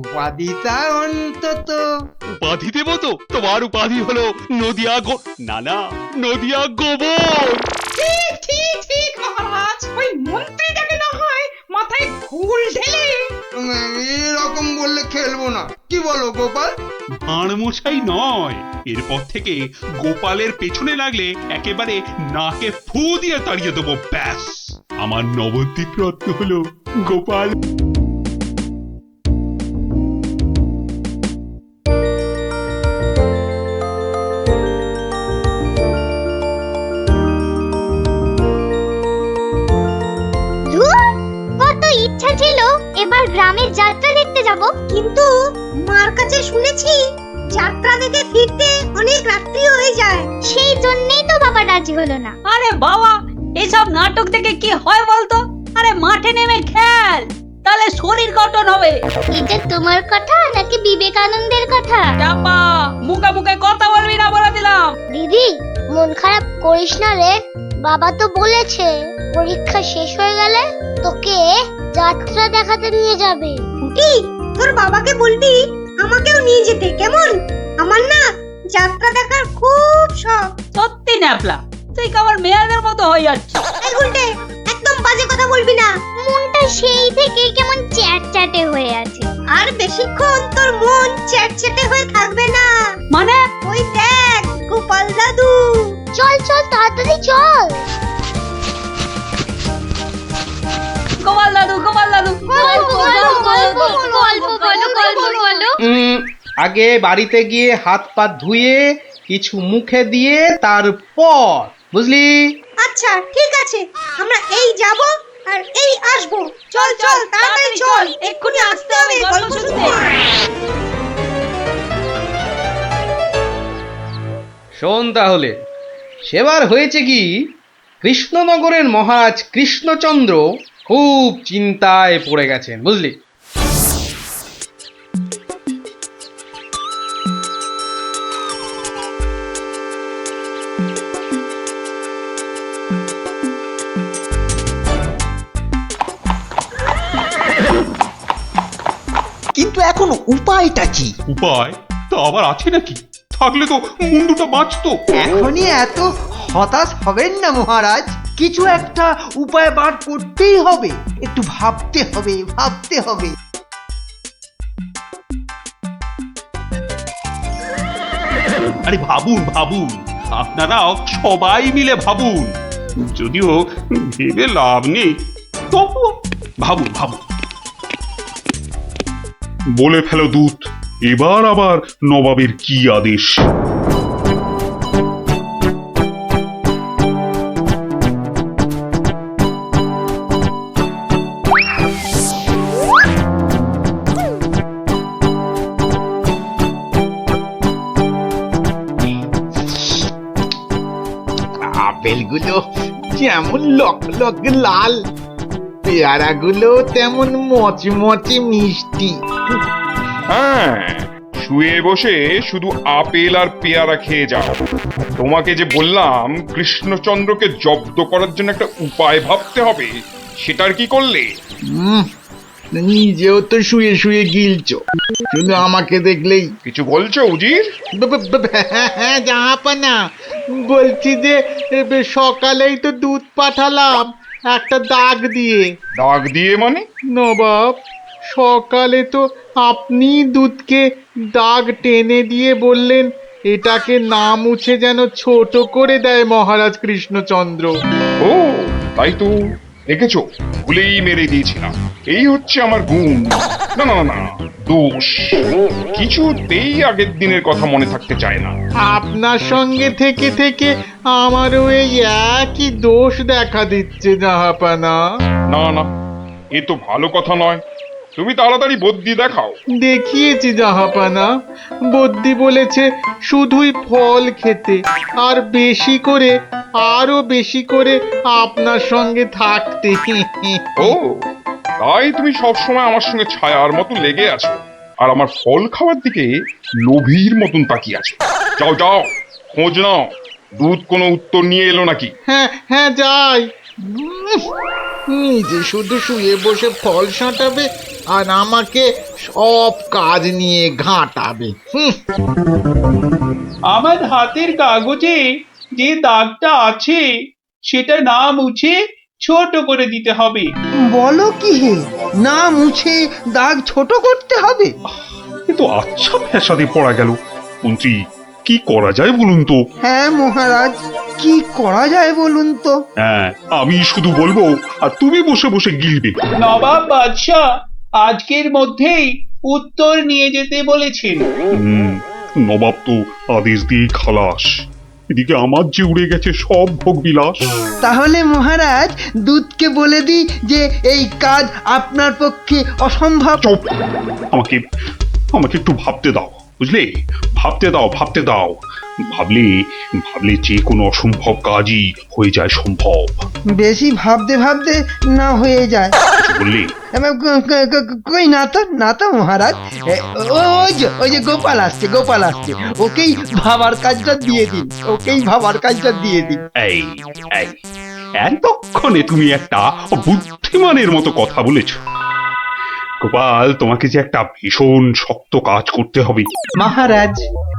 উপাধিটা অন্তত। উপাধি দেব তো? তোমার উপাধি হলো নদিয়া না নদিয়া গোবর। ঠিক ঠিক ঠিক মহারাজ, ওই মন্ত্রীটাকে না হয় মাথায় ঘুল ঢেলে। এরকম বললে খেলবো না, কি বলো গোপাল? ভাঁড় মশাই নয়, এরপর থেকে গোপালের পেছনে লাগলে একেবারে নাকে ফু দিয়ে তাড়িয়ে দেবো, ব্যাস। আমার নবদ্বীপ রত্ন হলো গোপাল। কত ইচ্ছা ছিল এবার গ্রামের যাত্রা দেখতে যাব, কিন্তু মার কাছে শুনেছি যাত্রা দেখে ফিরতে অনেক রাত্রি হয়ে যায়। সেই জন্যই তো বাবা রাজি হলো না। আরে বাবা, এইসব নাটক থেকে কি হয় বলতো? আরে মাঠে নেমে খেল, তাহলে শরীর গঠন হবে। এটা তোমার কথা নাকি বিবেকানন্দের কথা? চাপা, মুখে মুখে কথা বলবি না বলে দিলাম। দিদি, মন খারাপ করিস না রে। বাবা তো বলেছে পরীক্ষা শেষ হয়ে গেলে তোকে যাত্রা দেখাতে নিয়ে যাবে। কুটি, তোর বাবাকে বলবি আমাকেও নিয়ে যেতে, কেমন? আমার না যাত্রা দেখার খুব শখ। সত্যি ন্যাপলা, তুই কেমন মেয়েদের মতো হয়ে যাচ্ছিস। এই গুলটে, একদম বাজে কথা বলবি না। মনটা সেই থেকে কেমন চ্যাটচ্যাটে হয়ে আছে। আর বেশিক্ষণ তোর মন চ্যাটচ্যাটে হয়ে থাকবে না। মানে? ওই দেখ গোপাল দাদু। চল চল তাড়াতাড়ি চল। গোপাল দাদু, গোপাল দাদু, গল্প বলো। আগে বাড়িতে গিয়ে হাত পা ধুয়ে কিছু মুখে দিয়ে তারপর, বুঝলি? আচ্ছা ঠিক আছে, আমরা এই যাব আর এই আসব। চল চল তাড়াতাড়ি চল, এক্ষুনি আসতে হবে গল্প শুনতে। শোন তাহলে, সেবার হয়েছে কি, কৃষ্ণনগরের মহারাজ কৃষ্ণচন্দ্র খুব চিন্তায় পড়ে গেছেন, বুঝলি? কিন্তু এখন উপায়টা কি? উপায় তা আবার আছে নাকি? থাকলে তো মুন্ডুটা বাঁচতো। এখনই এত হতাশ হবেন না মহারাজ, কিছু একটা উপায় বার করতেই হবে। একটু ভাবতে হবে, ভাবতে হবে। আরে ভাবুন ভাবুন, আপনারাও সবাই মিলে ভাবুন। যদিও ভেবে লাভ নেই, তবুও ভাবুন ভাবুন। বলে ফেলো দূত, এবার আবার নবাবের কি আদেশ? আপেলগুলো যেমন লক লক লাল, পেয়ারাগুলো তেমন মচমচে মিষ্টি। হ্যাঁ, শুয়ে বসে শুধু আপেল আর পেয়ারা খেয়ে যাও। তোমাকে যে বললাম কৃষ্ণচন্দ্রকে জব্দ করার জন্য একটা উপায় ভাবতে হবে, সেটার কি করলে? নিজেও তো শুয়ে শুয়ে গিলছ, শুধু আমাকে দেখলেই। কিছু বলছো উজির? হ্যাঁ জাহাপানা, বলছি যে সকালেই তো দুধ পাঠালাম, একটা দাগ দিয়ে। দাগ দিয়ে মানে? নবাব, সকালে তো আপনি দুধকে দাগ টেনে দিয়ে বললেন এটাকে না মুছে যেন ছোট করে দেয় মহারাজ কৃষ্ণচন্দ্র। ও তাই তো, দেখেছো, ভুলেই মেরে দিয়েছিলাম। এই হচ্ছে আমার গুণ, না না না দোষ। কিছুতেই আগের দিনের কথা মনে থাকতে চায় না। আপনার সঙ্গে থেকে থেকে আমারও এই একই দোষ দেখা দিচ্ছে জাহাপানা। না না, এ তো ভালো কথা নয়। তুমি তাড়াতাড়ি বদ্যি দেখাও। দেখিয়েছি জাহাপানা, বদ্যি বলেছে শুধুই ফল খেতে, আর বেশি করে, আরো বেশি করে আপনার সঙ্গে থাকতে। ও তাই তুমি সবসময় আমার সঙ্গে ছায়ার মতো লেগে আছো, আর আমার ফল খাওয়ার দিকে লোভীর মতন তাকিয়ে আছো। যাও যাও, খোঁজ নাও, দুধ কোনো উত্তর নিয়ে এলো নাকি। হ্যাঁ হ্যাঁ যাই। নিজে শুধু শুয়ে বসে ফল সাঁটাবে আর আমাকে সব কাজ নিয়ে ঘাঁটাবে। আমার হাতের কাগজে যে দাগটা আছে সেটা না মুছে ছোট করে দিতে হবে। বলো কি হে, না মুছে দাগ ছোট করতে হবে? এ তো আচ্ছা ফ্যাসাদে পড়া গেল। মন্ত্রী, কি করা যায় বলুন তো? হ্যাঁ মহারাজ, কি করা যায় বলুন তো? হ্যাঁ, আমি শুধু বলবো আর তুমি বসে বসে গিলবে। নবাব বাদশাহ আজকের মধ্যেই উত্তর নিয়ে যেতে বলেছেন। নবাব তো আদেশ দিয়ে খালাস। এদিকে আমার যে উড়ে গেছে সব ভোগ বিলাস। তাহলে মহারাজ দুধকে বলে দিই যে এই কাজ আপনার পক্ষে অসম্ভব। চুপ! আমাকে আমাকে একটু ভাবতে দাও, বুঝলে? ভাবতে দাও, ভাবতে দাও। ভাবলে ভাবলে যে কোনো অসম্ভব কাজই হয়ে যায় সম্ভব। বেশি ভাবতে ভাবতে না হয়ে যায়। বললে কই না তো মহারাজ। ওই যে গোপাল আসছে, গোপাল আসছে, ওকেই ভাবার কাজটা দিয়ে দিন, ওকেই ভাবার কাজটা দিয়ে দিন। এই এই এতক্ষণে তুমি একটা বুদ্ধিমানের মতো কথা বলেছ। গোপাল, তোমাকে যে একটা ভীষণ শক্ত কাজ করতে হবে। মহারাজ,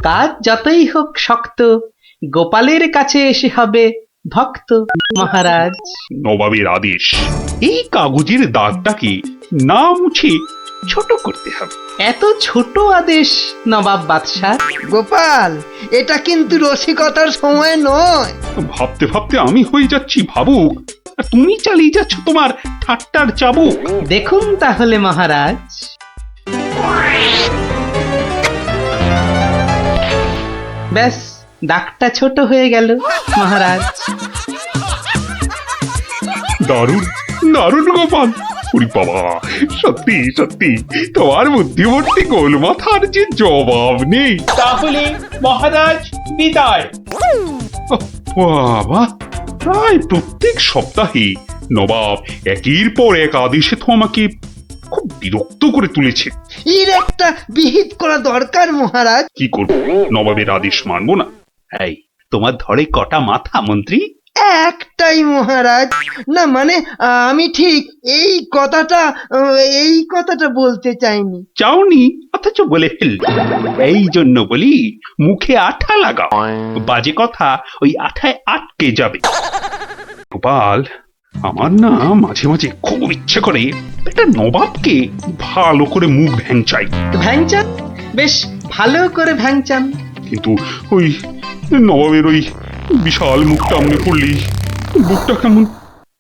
কাজ যতই হোক শক্ত, গোপালের কাছে এসে হবে ভক্ত। মহারাজ, নবাবের আদেশ, এই কাগজের দাগটাকে না মুছে ছোট করতে হবে। এত ছোট আদেশ নবাব বাদশাহ? গোপাল, এটা কিন্তু রসিকতার সময় নয়। ভাবতে ভাবতে আমি হয়ে যাচ্ছি ভাবুক, আর তুমি চালিয়ে যাচ্ছ তোমার ঠাট্টার চাবুক। দেখুন তাহলে মহারাজ। ব্যাস, দাগটা ছোট হয়ে গেল মহারাজ। দারুণ দারুণ গোপাল! ওরে বাবা, সত্যি সত্যি তোমার বুদ্ধিমতী গোল মাথার যে জবাব নেই। তাহলে মহারাজ বিদায়। বাবা, প্রায় প্রত্যেক সপ্তাহে নবাব একের পর এক আদেশে তো আমাকে খুব বিরক্ত করে তুলেছে। এর একটা বিহিত করা দরকার মহারাজ। কি করব, নবাবের আদেশ মানবো না? এই, তোমার ধরে কটা মাথা মন্ত্রী? একটাই মহারাজ। না মানে আমি ঠিক এই কথাটা বলতে চাইনি। চাওনি অথচ বলে ফেল। এই জন্য বলি, মুখে আঠা লাগাও, বাজে কথা ওই আঠায় আটকে যাবে। গোপাল, আমার না মাঝে মাঝে খুব ইচ্ছে করে একটা নবাবকে ভালো করে মুখ ভ্যাংচাই। ভ্যাংচান, বেশ ভালো করে ভ্যাংচান। কিন্তু ওই নবাবের ওই বিশাল মুখটা মনে পড়লেই বুকটা কেমন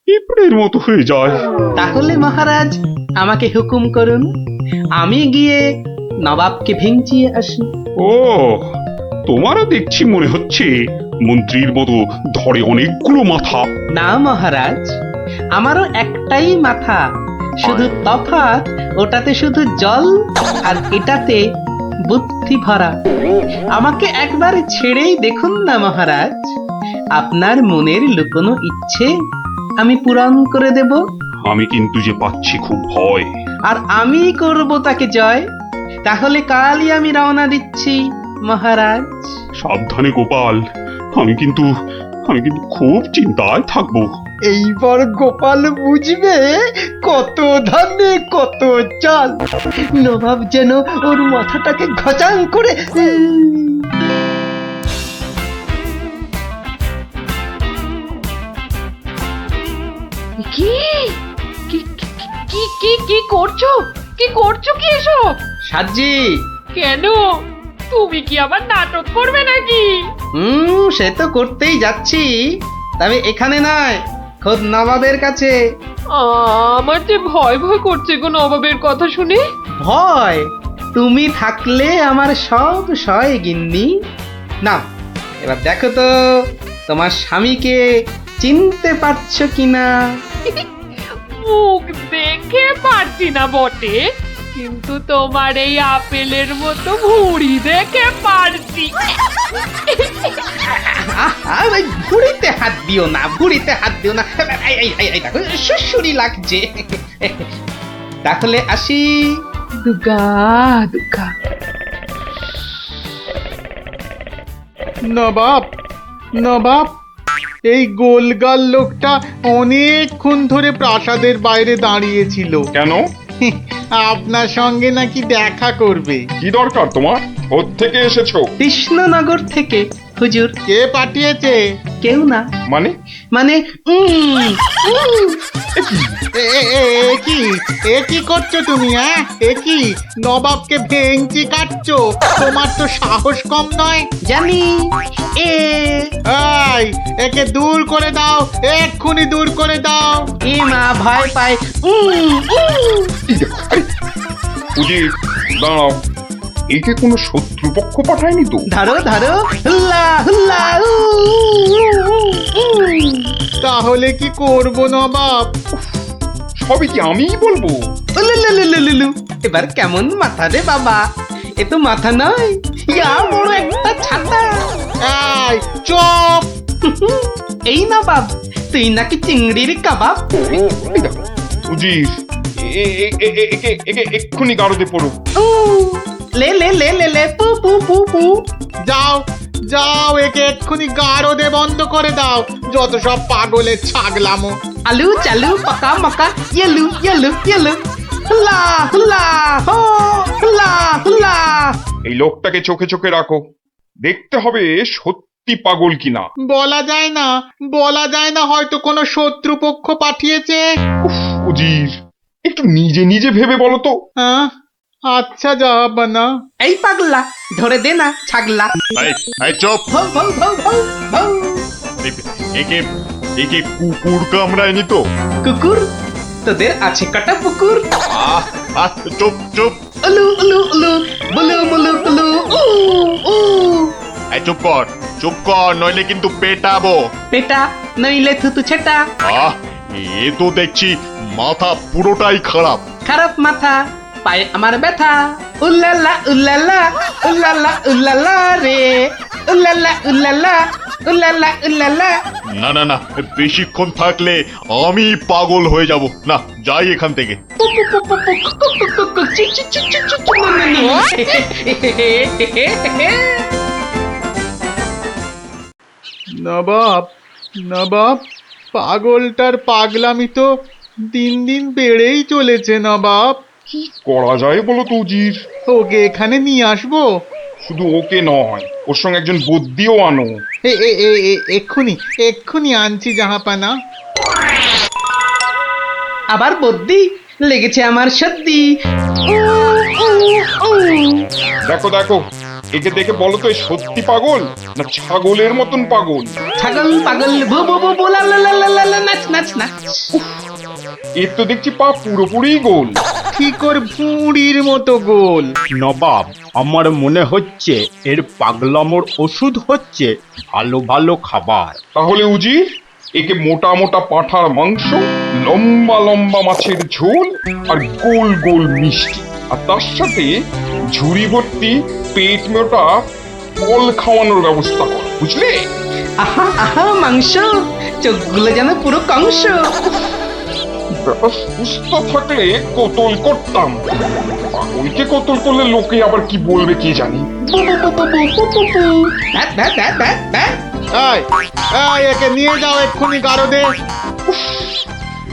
পিঁপড়ের মতো হয়ে যায়। তাহলে মহারাজ আমাকে হুকুম করুন, আমি গিয়ে নবাবকে ভেঙচিয়ে আসি। ও, তোমারও দেখছি মনে হচ্ছে মন্ত্রীর মতো ধরে অনেকগুলো মাথা। না মহারাজ, আমারও একটাই মাথা, শুধু তফাৎ ওটাতে শুধু জল আর এটাতে বুদ্ধি ভরা। আমাকে একবার ছেড়েই দেখুন না মহারাজ, আপনার মনের লুকোনো ইচ্ছে আমি পূরণ করে দেব। আমি কিন্তু যে পাচ্ছি খুব ভয়। আর আমি করব তাকে জয়। তাহলে কালই আমি রওনা দিচ্ছি মহারাজ। সাবধানে গোপাল, আমি কিন্তু খুব চিন্তায় থাকবো। এইবার গোপাল বুঝবে কত ধানে কত চাল। নবাব যেন ওর মাথাটাকে ঘচাং করে কি করছো কি করছো কি এসব? সাজি। কেন? তুমি কি আবার নাটক করবে নাকি? সে তো করতেই যাচ্ছি, তবে এখানে নয়, খোদ নবাবের কাছে। আমার যে ভয় ভয় করছে গো নবাবের কথা শুনে। ভয়? তুমি থাকলে আমার সব সয় গিন্নি। না, এবার দেখো তো তোমার স্বামীকে চিনতে পারছো কিনা। মুখ দেখে পারছি না বটে, কিন্তু তোমার এই আপেলের মতো ভুঁড়ি দেখে পারছি। ওই ভুড়িতে হাত দিও না, ভুড়িতে হাত দিও না। এই দেখো সুসুরি লাগছে। তাহলে আসি। দুগা দুগা। নবাব, নবাব, এই গোলগাল লোকটা অনেকক্ষণ ধরে প্রাসাদের বাইরে দাঁড়িয়েছিল। কেন? আপনার সঙ্গে নাকি দেখা করবে। কি দরকার তোমার? কোত্থেকে এসেছো? কৃষ্ণনগর থেকে হুজুর। কে পাঠিয়েছে? কেউ না। মানে? মানে এ কি করছো তুমি? হ্যাঁ, এ কি নবাবকে ভেঙচি কাটছো? তোমার তো সাহস কম নয়। জানি। এই, একে দূর করে দাও, এক্ষুনি দূর করে দাও। এ মা ভয় পায়। উজির, দাঁড়াও, একে কোনো শত্রুপক্ষ পাঠায়নি তো? ধরো ধরো, হুল্লা হুল্লা। তাহলে কি করব নবাব? সবই কি আমিই বলবো? এবার কেমন মাথা রে বাবা? এ তো মাথা নয়, ইয়া বড় একটা ছাতা। এই চুপ! এই না বাব, তুই নাকি চিংড়ির কাবাব। উজির, একে এক্ষুনি গারদে পড়ো। লে লে লে লে লে পু পু পু পু। যাও যাও, একে এক্ষুনি গারদে বন্ধ করে দাও। যত সব পাগলের ছাগলামো। আলু চালু পাকা মাকা ইয়েলু ইয়েলু ইয়েলু। হুল্লা হুল্লা হো, হুল্লা হুল্লা। এই লোকটাকে চোখে চোখে রাখো, দেখতে হবে সত্যি পাগল কিনা। বলা যায় না, বলা যায় না, হয়তো কোনো শত্রুপক্ষ পাঠিয়েছে। উজির, একটু নিজে নিজে ভেবে বলো তো। হ্যাঁ, আচ্ছা জাহাপানা। এই পাগলা, ধরে দে না ছাগলা। এই চুপ! ভৌ ভৌ ভৌ ভৌ ভৌ। একে কুকুর কামড়ায়নি তো? কুকুর? তোদের আছে কটা পুকুর? চুপ চুপ! উলু উলু উলু, বুলু বুলু বুলু, উ উ। এই চুপ কর, নইলে কিন্তু পেটাবো। পেটা নইলে থুতু ছেটা। এ তো দেখছি মাথা পুরোটাই খারাপ। খারাপ মাথা, পায়ে আমার ব্যথা। উল্লালা উল্লালা, উল্লালা উল্লালা রে। উল্লালা উল্লালা, উল্লালা উল্লালা। না না না, বেশিক্ষণ থাকলে আমি পাগল হয়ে যাব। না, যাই এখান থেকে। নবাব, নবাব, পাগলটার পাগলামি তো দিন দিন বেড়েই চলেছে নবাব। কি করা যায় বলো তো উজির? ওকে এখানে নিয়ে আসবো? শুধু ওকে নয়, ওর সঙ্গে একজন বদ্যিও আনো। এক্ষুনি এক্ষুনি আনছি জাহাপানা। আবার বদ্যি লেগেছে আমার সর্দি। দেখো দেখো, একে দেখে বলো তো, সত্যি পাগল না ছাগলের মতন পাগল? ছাগল পাগল ভো ভো ভো লা লা লা লা লা, নাচ নাচ নাচ। এর তো দেখছি পা পুরোপুরি গোল। ঠিকর ভুঁড়ির মতো গোল। নবাব, আমার মনে হচ্ছে এর পাগলামোর ওষুধ হচ্ছে ভালো ভালো খাবার। তাহলে উজির, একে মোটা মোটা পাঁঠার মাংস, লম্বা লম্বা মাছের ঝোল, আর গোল গোল মিষ্টি, আর তার সাথে ঝুড়ি ভর্তি পেট মোটা ফল খাওয়ানোর ব্যবস্থা কর, বুঝলে? আহা আহা মাংস, চোখগুলো যেন পুরো কংস। ব্যাপার সুস্থ থাকলে কোতল করতাম, পাগলকে কোতল করলে লোকে আবার কি বলবে কে জানি। একে নিয়ে যাও এক্ষুনি গারদে।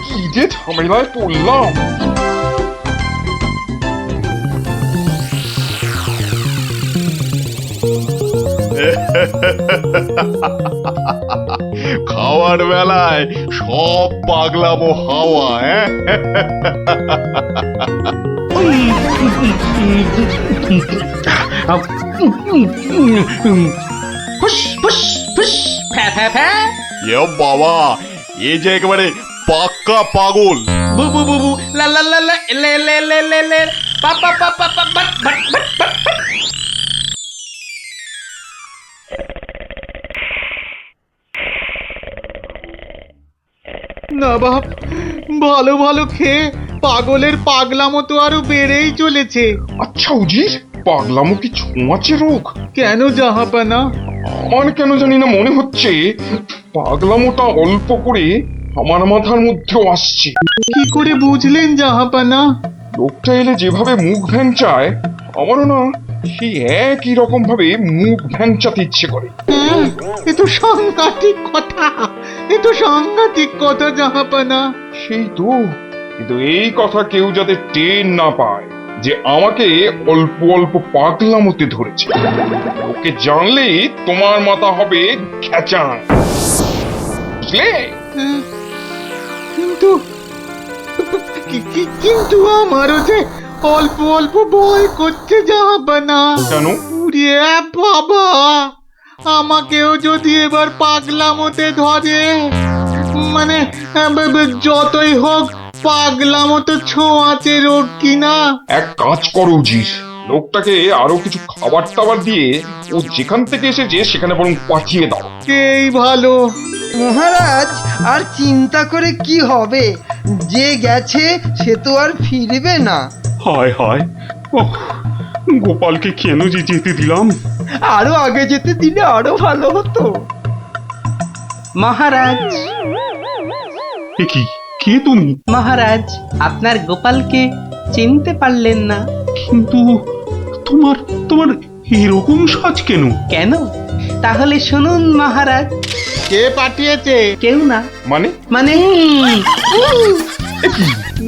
কি যে ঝামেলায় পড়লাম। খাওয়ার বেলায় সব পাগলামো হাওয়া, হ্যাঁ? ফুস ফুস ফুস ফ্যা ফ্যা ফ্যা। এ বাবা, এ যে একেবারে পাক্কা পাগল। বু বু বু বু লা লা লা লা লে লে লে লে লে পা পা পা পা পা বাট বাট বাট বাট। না বাপ, ভালো ভালো খেয়ে পাগলের পাগলামো তো আরো বেড়েই চলেছে। আচ্ছা উজির, পাগলামো কি ছোঁয়াচে রোগ? কেন জাহাপানা? আমার কেন জানি না মনে হচ্ছে পাগলামোটা অল্প করে আমার মাথার মধ্যেও আসছে। কি করে বুঝলেন জাহাপানা? লোকটা এলে যেভাবে মুখ ভ্যাংচায়, আমারও না সেই একই রকম ভাবে মুখ ভ্যাংচাতে ইচ্ছে করে। এ তো সাংঘাতিক কথা, এ তো সাংঘাতিক কথা জাহাপানা। সেই তো, কিন্তু এই কথা কেউ যাতে টের না পায় যে আমাকে অল্প অল্প পাগলামোতে ধরেছে। ওকে জানলেই তোমার মাথা হবে খেচান, বুঝলে? কিন্তু কিন্তু আমারও যে অল্প অল্প ভয় করছে জাহাপানা। কেন? উড়ে বাবা, আমাকেও যদি এবার পাগলামোতে ধরে, মানে যতই হোক পাগলামো তো ছোঁয়াচে রোগ কিনা। এক কাজ করো উজির, লোকটাকে আরো কিছু খাবার টাবার দিয়ে ও যেখান থেকে এসেছে সেখানে বরং পাঠিয়ে দাও। এই ভালো। মহারাজ, আর চিন্তা করে কি হবে? যে গেছে সে তো আর ফিরবে না। হায় হায়, ওহ, গোপালকে কেন যে যেতে দিলাম? আরো আগে যেতে দিলে আরো ভালো হতো। মহারাজ, এ কি, কে তুমি? মহারাজ, আপনার গোপালকে চিনতে পারলেন না? কিন্তু তোমার তোমার এরকম সাজ কেন? কেন? তাহলে শুনুন মহারাজ। কে পাঠিয়েছে? কেউ না। মানে? মানে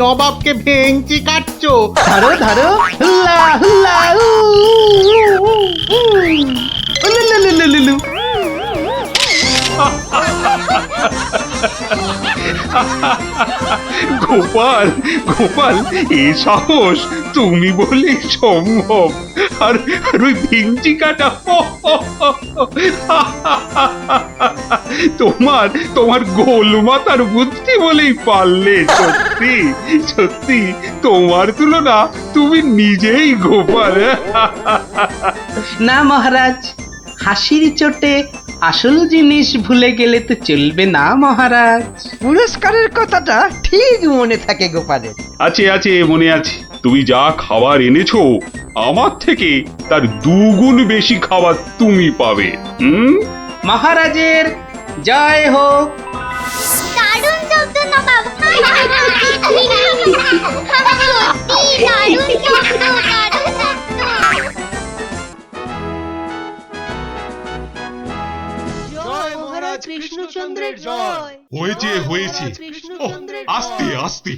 নবাবকে ভেঙচি কাটছো? ধরো ধরো, হুল্লা হুল্লা উ, উ, উ, উ। উলুলুলুলুলু। গোপাল, গোপাল, এ সাহস তুমি বলে সম্ভব? আর ওই ভিঞ্চি কাটা, তোমার তোমার গোল মাথার বুদ্ধি বলেই পারলে। সত্যি সত্যি তোমার তুলনা তুমি নিজেই গোপাল। না মহারাজ, হাসির চোটে আসল জিনিস ভুলে গেলে তো চলবে না মহারাজ। পুরস্কারের কথাটা ঠিক মনে থাকে গোপালের। আছে আছে, মনে আছে। তুমি যা খাবার এনেছো আমার থেকে তার দুগুণ বেশি খাবার তুমি পাবে। মহারাজের জয় হোক। দারুণ শব্দ নবাব। সত্যি দারুণ শব্দ, দারুণ শব্দ। জয় মহারাজ কৃষ্ণচন্দ্রের জয়। হয়েছে হয়েছে, ওহ, আস্তে আস্তে।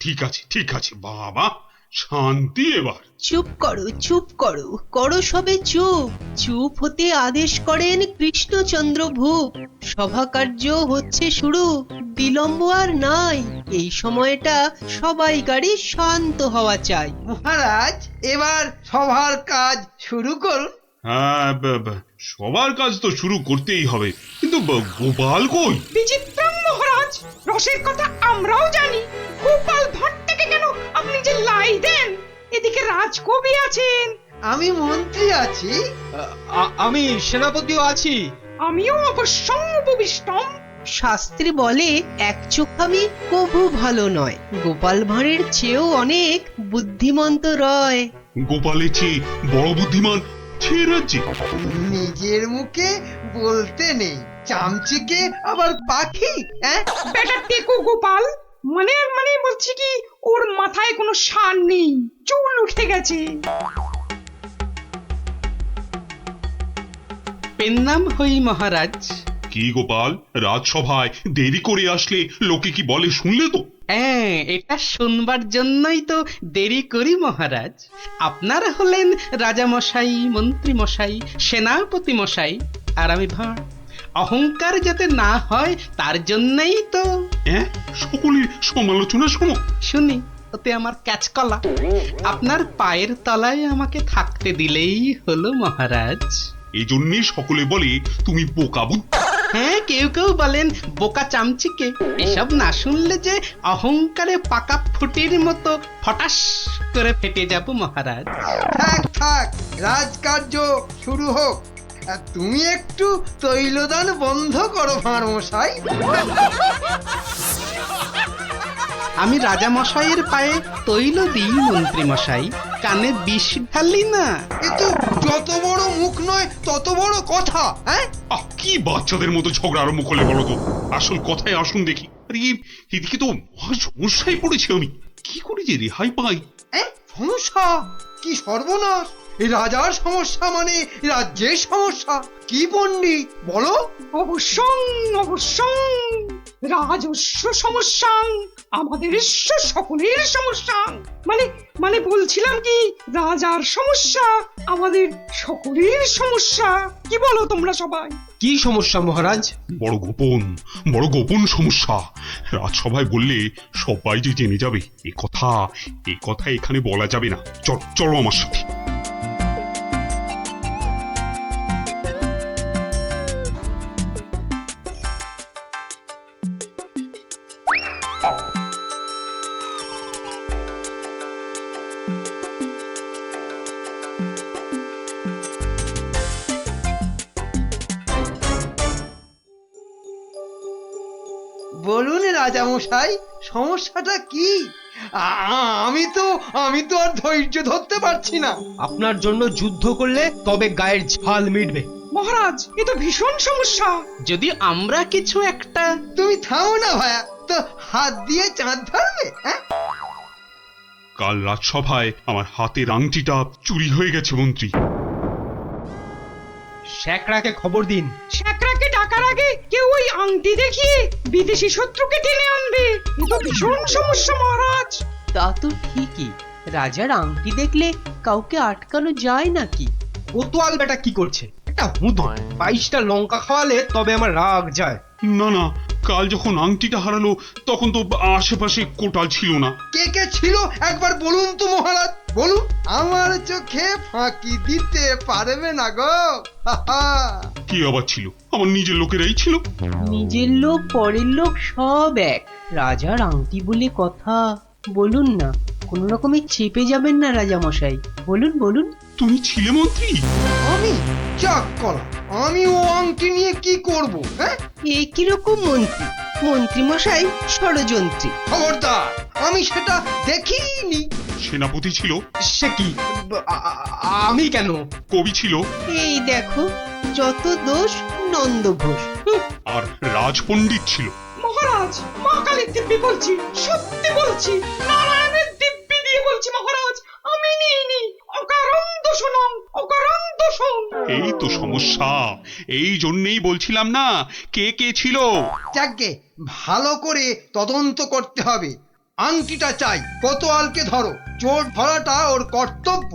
ঠিক আছে ঠিক আছে বাবা, শান্তি এবার। চুপ করো, চুপ করো, করো সবে চুপ। চুপ হতে আদেশ করেন কৃষ্ণচন্দ্র ভূপ। সভা কার্য হচ্ছে শুরু, বিলম্ব আর নাই। এই সময়টা সবাইকারই শান্ত হওয়া চাই। মহারাজ, এবার সবার কাজ শুরু করুন। হ্যাঁ, সবার কাজ তো শুরু করতেই হবে, কিন্তু গোপাল কই? বিচিত্রম মহারাজ, রসের কথা আমরাও জানি। গোপাল ভাঁড়টাকে কেন আপনি যে লাই দেন? এদিকে রাজকবি আছেন, আমি মন্ত্রী আছি, আমি সেনাপতিও আছি। আমিও অবশ্যম উপবিষ্টম। শাস্ত্রী বলে এক চোখামি কভু ভালো নয়। গোপাল ভাঁড়ের চেয়েও অনেক বুদ্ধিমন্ত রয়। গোপালের চেয়ে বড় বুদ্ধিমান ছে রাজ্যে? নিজের মুখে বলতে নেই, চামচিকে আবার পাখি। বেটা টেকো গোপাল, মানে মানে বলছি কি, ওর মাথায় কোনো সার নেই, চুল উঠে গেছে। পেন্নাম হই মহারাজ। কি গোপাল, রাজসভায় দেরি করে আসলে লোকে কি বলে শুনলে তো? হ্যাঁ, এটা শুনবার জন্যই তো দেরি করি মহারাজ। আপনারা হলেন রাজামশাই, মন্ত্রীমশাই, সেনাপতি মশাই, আর আমি ভাঁড়। অহংকার যাতে না হয় তার জন্যই তো। সকলের সমালোচনা শোনো। শুনি, ওতে আমার ক্যাচকলা। আপনার পায়ের তলায় আমাকে থাকতে দিলেই হলো মহারাজ। এই জন্যই সকলে বলে তুমি বোকা বুদ্ধি। হ্যাঁ, কেউ কেউ বলেন বোকা চামচিকে। এসব না শুনলে যে অহংকারে পাকা ফুটির মতো ফটাস করে ফেটে যাব মহারাজ। থাক থাক, রাজকার্য শুরু হোক। আর তুমি একটু তৈলদান বন্ধ করো ভাঁড় মশাই। আমি রাজা মশাইয়ের পায়ে তৈল দিই মন্ত্রী মশাই, কানে বিষ ঢালি না। কিন্তু যত বড় মুখ নয় তত বড় কথা। হ্যাঁ, কি বাচ্চাদের মতো ঝগড়া আরম্ভ করলে বলো তো? আসল কথায় আসুন দেখি। আরে এদিকে তো সমস্যায় পড়েছি আমি, কি করে যে রেহাই পাই? সমস্যা? কি সর্বনাশ! এই রাজার সমস্যা মানে রাজ্যের সমস্যা। কি পণ্ডিত বলো? অবশ্যই রাজস্ব সমস্যা, আমাদের সকলের সমস্যা। মানে বলছিলাম কি, রাজার সমস্যা আমাদের সকলের সমস্যা। কি বলো তোমরা সবাই? কি সমস্যা মহারাজ? বড় গোপন সমস্যা। রাজসভায় বললে সবাই যে জেনে যাবে, এ কথা এখানে বলা যাবে না। চলো আমার সাথে। বলুন রাজামশাই, সমস্যাটা কি? আমি তো আর ধৈর্য ধরতে পারছি না। আপনার জন্য যুদ্ধ করলে তবে গায়ের ঝাল মিটবে। মহারাজ, এ তো ভীষণ সমস্যা। যদি আমরা কিছু একটা। তুমি থামো না ভায়া, তো হাত দিয়ে চাঁদ ধরবে? কাল রাজসভায় আমার হাতের আংটিটা চুরি হয়ে গেছে মন্ত্রী। শ্যাকরাকে খবর দিন। শ্যাকরাকে ডাকার আগে কেউ ওই আংটি দেখিয়ে বিদেশি শত্রুকে টেনে আনবে। এ তো ভীষণ সমস্যা মহারাজ। তা তো ঠিকই, রাজার আংটি দেখলে কাউকে আটকানো যায় নাকি? কোতোয়াল বেটা কি করছে? একটা হুঁদো 22টা লঙ্কা খাওয়ালে তবে আমার রাগ যায়। না, কাল যখন আংটিটা হারালো তখন তো আশেপাশে কোটাল ছিল না। কে কে ছিল একবার বলুন তো মহারাজ, বলুন। আমার চোখে ফাঁকি দিতে পারবে না গো। কি আবার ছিল? আমার নিজের লোকেরাই ছিল। নিজের লোক পরের লোক সব এক। রাজার আংটি বলে কথা, বলুন না। কোন রকমে চেপে যাবেন না রাজা মশাই, বলুন। তুমি ছিলে মন্ত্রী? আমি চাক করা, আমি ও আংটি নিয়ে কি করব? এ কিরকম মন্ত্রী? মন্ত্রী মশাই ষড়যন্ত্রী। খবরদার, আমি সেটা দেখিনি। সেনাপতি ছিল? সে কি, আমি কেন? কবি ছিল? এই দেখো, যত দোষ নন্দ ঘোষ। আর রাজপণ্ডিত ছিল? মহারাজ, মা কালীর দিব্যি বলছি, সত্যি বলছি, নারায়ণের দিব্যি দিয়ে বলছি মহারাজ, আমি নিইনি। অকারণ দোষণং, অকারণ দোষণ। এই তো সমস্যা। এই জন্যই বলছিলাম না, কে ছিল। যাকে ভালো করে তদন্ত করতে হবে। আংটিটা চাই, কোতোয়ালকে ধরো। চোর ধরাটা ওর কর্তব্য।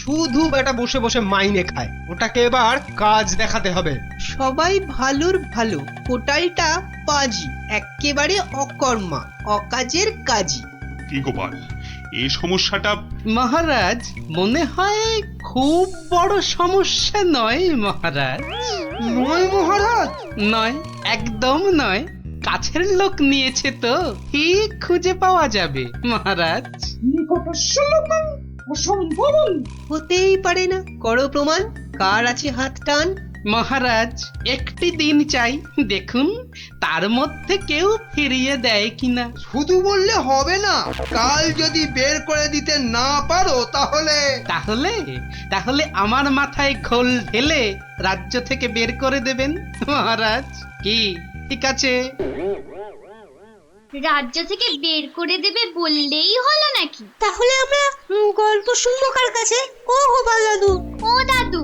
শুধু বেটা বসে বসে মাইনে খায়, ওটাকে এবার কাজ দেখাতে হবে। সবাই ভালোর ভালো, কোটালটা পাজি, একেবারে অকর্মা, অকাজের কাজী। কি গোপাল, এই সমস্যাটা? মহারাজ, মনে হয় খুব বড় সমস্যা নয় মহারাজ। নয় মহারাজ? নয়, একদম নয়। কাছের লোক নিয়েছে তো ঠিক খুঁজে পাওয়া যাবে মহারাজ। নিকটস্য লোকং অসম্ভবং। হতেই পারে না, করো প্রমাণ। কার আছে হাত টান? মহারাজ, একটি দিন চাই, দেখুন তার মধ্যে কেউ ফিরিয়ে দেয় কিনা। শুধু বললে হবে না, কাল যদি বের করে দিতে না পারো তাহলে তাহলে আমার মাথায় খোল ঢেলে রাজ্য থেকে বের করে দেবেন মহারাজ। কি ঠিক আছে? রাজ্য থেকে বের করে দেবে বললেই হলো নাকি? তাহলে আমরা গল্প শুনবো কার কাছে? ও গোপাল দাদু। ও দাদু,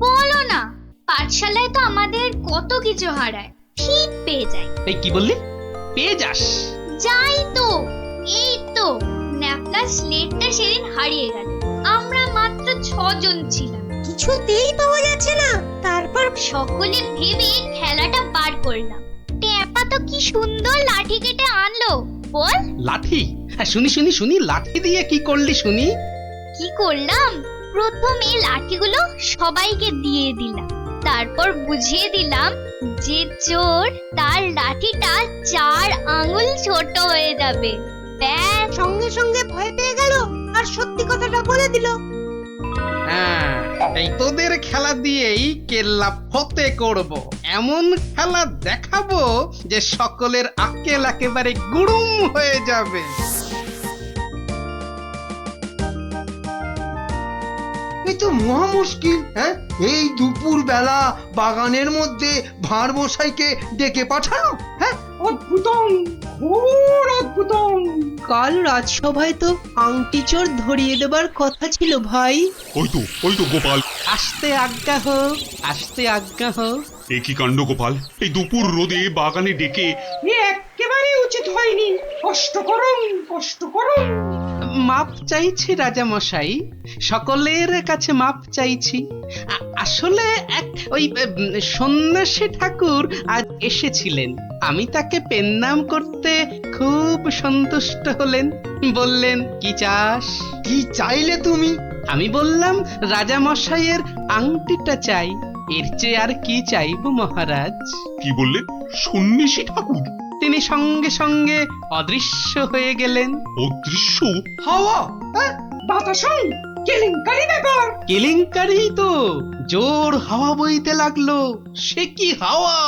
বলো না। পাঠশালায় তো আমাদের কত কিছু হারায়, ঠিক পেয়ে যাই। এই কি বললি? পেয়ে যাস? যাই তো, এই তো ন্যাপলা স্লেটটা সেদিন হারিয়ে গেল। আমরা মাত্র 6 জন ছিলাম, কিছুতেই পাওয়া যাচ্ছে না। তারপর সকলে ভেবে খেলাটা বার করলাম। ট্যাপা তো কি সুন্দর লাঠি কেটে আনলো, বল। লাঠি? হ্যাঁ, শুনি শুনি শুনি, লাঠি দিয়ে কি করলি শুনি? কি করলাম, প্রথমে লাঠিগুলো সবাইকে দিয়ে দিলাম, তারপর বুঝিয়ে দিলাম যে চোর তার লাঠিটা 4 আঙ্গুল ছোট হয়ে যাবে। ব্যাস, সঙ্গে সঙ্গে ভয় পেয়ে গেল আর সত্যি কথাটা বলে দিল। হ্যাঁ, এই তোদের খেলা দিয়েই কেল্লা ফতে করব। এমন খেলা দেখাবো যে সকলের আক্কেল একেবারে গুড়ুম হয়ে যাবে। এই তো মহা মুশকিল। হ্যাঁ, এই দুপুর বেলা বাগানের মধ্যে ভাঁড় মশাইকে ডেকে পাঠানো। হ্যাঁ, অদ্ভুতম, ঘোর অদ্ভুতম। কাল রাজসভায় তো আংটি চোর ধরিয়ে দেবার কথা ছিল ভাই। ওই তো গোপাল। আসতে আজ্ঞা হোক, আসতে আজ্ঞা হোক। এ কি কাণ্ড গোপাল, এই দুপুর রোদে বাগানে ডেকে। একেবারে উচিত হয়নি। কষ্ট করুন, কষ্ট করুন। মাপ চাইছি রাজা মশাই, সকলের কাছে মাপ চাইছি। আসলে এক ওই সন্ন্যাসী ঠাকুর আজ এসেছিলেন। আমি তাকে পেন্নাম করতে খুব সন্তুষ্ট হলেন। বললেন, কি চাস? কি চাইলে তুমি? আমি বললাম, রাজা মশাইয়ের আংটিটা চাই। এর চেয়ে আর কি চাইবো মহারাজ? কি বললেন? সন্ন্যাসী ঠাকুর? তিনি সঙ্গে সঙ্গে অদৃশ্য হয়ে গেলেন। অদৃশ্য? হাওয়া? বাতাসন, কেলেঙ্কারি ব্যাপার। কেলেঙ্কারি তো, জোর হাওয়া বইতে লাগলো। সে কি হাওয়া!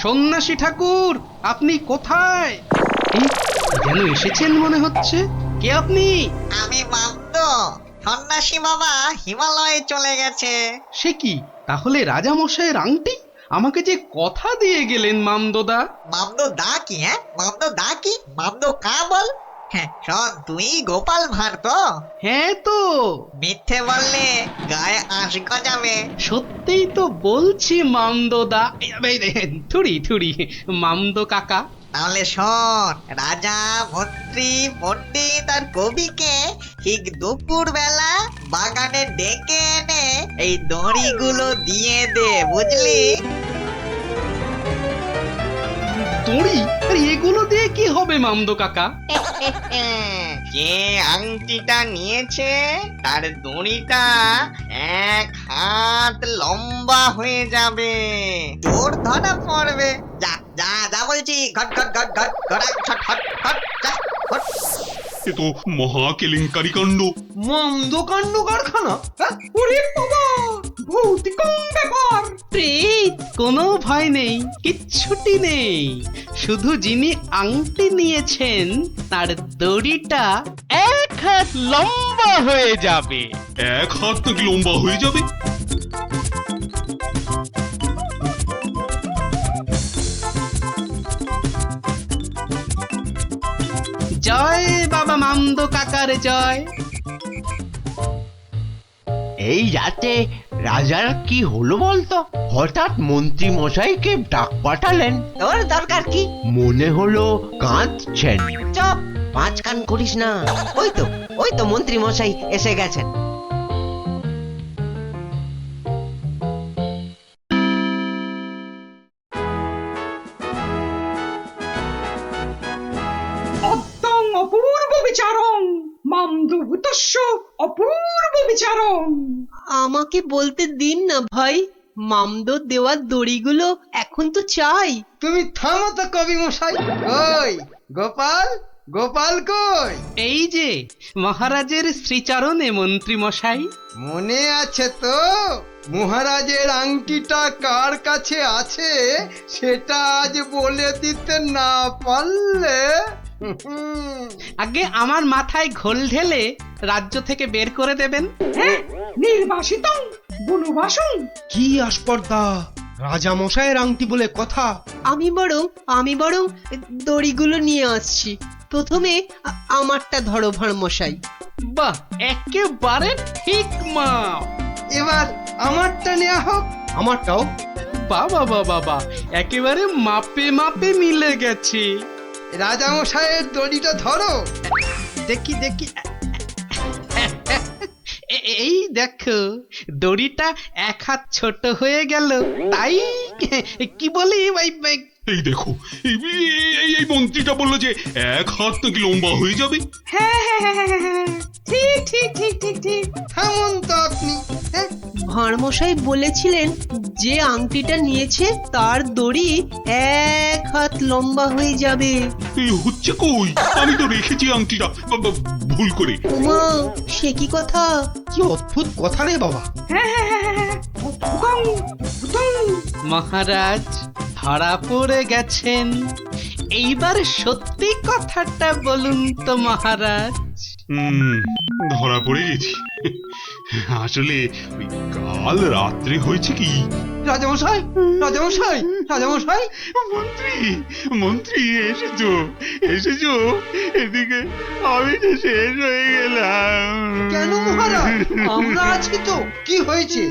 সন্ন্যাসী ঠাকুর, আপনি কোথায়? যেন এসেছেন মনে হচ্ছে। কে আপনি? আমি মামদ। সন্ন্যাসী বাবা হিমালয়ে চলে গেছে। সে কি, তাহলে রাজা মশাইয়ের আংটি? আমাকে যে কথা দিয়ে গেলেন মামদোদা। মামদো দা কি? হ্যাঁ, মামদো দা কি? মামদো কা বল। হ্যাঁ, শোন, তুই গোপাল ভাঁড় তো? হ্যাঁ তো। মিথ্যে বললে গায়ে আঁশ গজাবে। সত্যিই তো বলছি মামদোদা। থুড়ি থুড়ি, মামদো কাকা। তাহলে শোন, রাজা, মন্ত্রী, পণ্ডিত আর কবিকে ঠিক দুপুর বেলা বাগানে ডেকে এনে এই দড়িগুলো দিয়ে দে, বুঝলি? দড়ি? আরে এগুলো দিয়ে কি হবে মামদো কাকা? যে আংটিটা নিয়েছে তার দড়িটা 1 হাত লম্বা হয়ে যাবে। তোর ধরা পড়বে। যা যা যা বলছি, ঘট ঘট ঘট ঘট ঘট ঘট ঘট ঘট যা ঘট। এ তো মহা কেলেঙ্কারি কাণ্ড। মন্দ কাণ্ড কারখানা। ওরে বাবা, ভৌতিকম ব্যাপার। প্রেত, কোনো ভয় নেই, কিচ্ছুটি নেই। শুধু যিনি আংটি নিয়েছেন তার দড়িটা 1 হাত লম্বা হয়ে যাবে। 1 হাত নাকি লম্বা হয়ে যাবে? জয় বাবা মামদো কাকার জয়। এই রাতে রাজার কি হলো বলতো? হঠাৎ মন্ত্রী মশাইকে ডাক পাঠালেন। তোর দরকার কি? মনে হলো কাঁদছেন। চপ, পাঁচ কান করিস না। ওই তো মন্ত্রী মশাই এসে গেছেন। অদ্যং অপূর্ব বিচারং, মামদভূতস্য অপূর্ব বিচারং। আমাকে বলতে দিন না ভাই, মামদো দেওয়ার দড়িগুলো এখন তো চাই। তুমি থামো তো কবি মশাই। কই গোপাল? গোপাল কই? এই যে মহারাজের শ্রীচরণে মন্ত্রী মশাই। মনে আছে তো? মহারাজের আংটিটা কার কাছে আছে সেটা আজ বলে দিতে না পারলে আগে আমার মাথায় ঘোল ঢেলে রাজ্য থেকে বের করে দেবেন। নির্বাসিতং বনবাসং। কি আস্পর্ধা! রাজা মশাইয়ের আংটি বলে কথা। আমি বরং দড়িগুলো নিয়ে আসছি। প্রথমে আমারটা ধরো ভাঁড় মশাই। বাহ, একেবারে ঠিক মাপ। এবার আমারটা নেওয়া হোক। আমারটাও। বাবা বাবা বাবা, একেবারে মাপে মাপে মিলে গেছে। রাজামশাইয়ের দড়িটা ধরো। দেখি দেখি, এই দেখো দড়িটা এক হাত ছোট হয়ে গেল, তাই কি বলি ভাই? এই দেখো, এই মন্ত্রীটা বললো যে এক হাত নাকি লম্বা হয়ে যাবে। হ্যাঁ, ঠিক ঠিক ঠিক ঠিক ঠিক। থামুন তো আপনি। ভাঁড়মশাই বলেছিলেন যে আংটিটা নিয়েছে তার দড়ি 1 হাত লম্বা হয়ে যাবে। এই হচ্ছে কই, আমি তো রেখেছি আংটিটা ভুল করে। ওমা, সে কি কথা! কি অদ্ভুত কথা রে বাবা। মহারাজ ধরা পড়ে গেছেন। এইবার সত্যি কথাটা বলুন তো মহারাজ। ধরা পড়ে গেছি। আসলে ওই কাল রাত্রে হয়েছে কি, রাজামশাই, রাজামশাই, রাজামশাই। মন্ত্রী, মন্ত্রী এসেছো, এসেছো এদিকে, আমি যে শেষ হয়ে গেলাম। কেন মহারাজ, আমরা আছি তো। কি হয়েছে?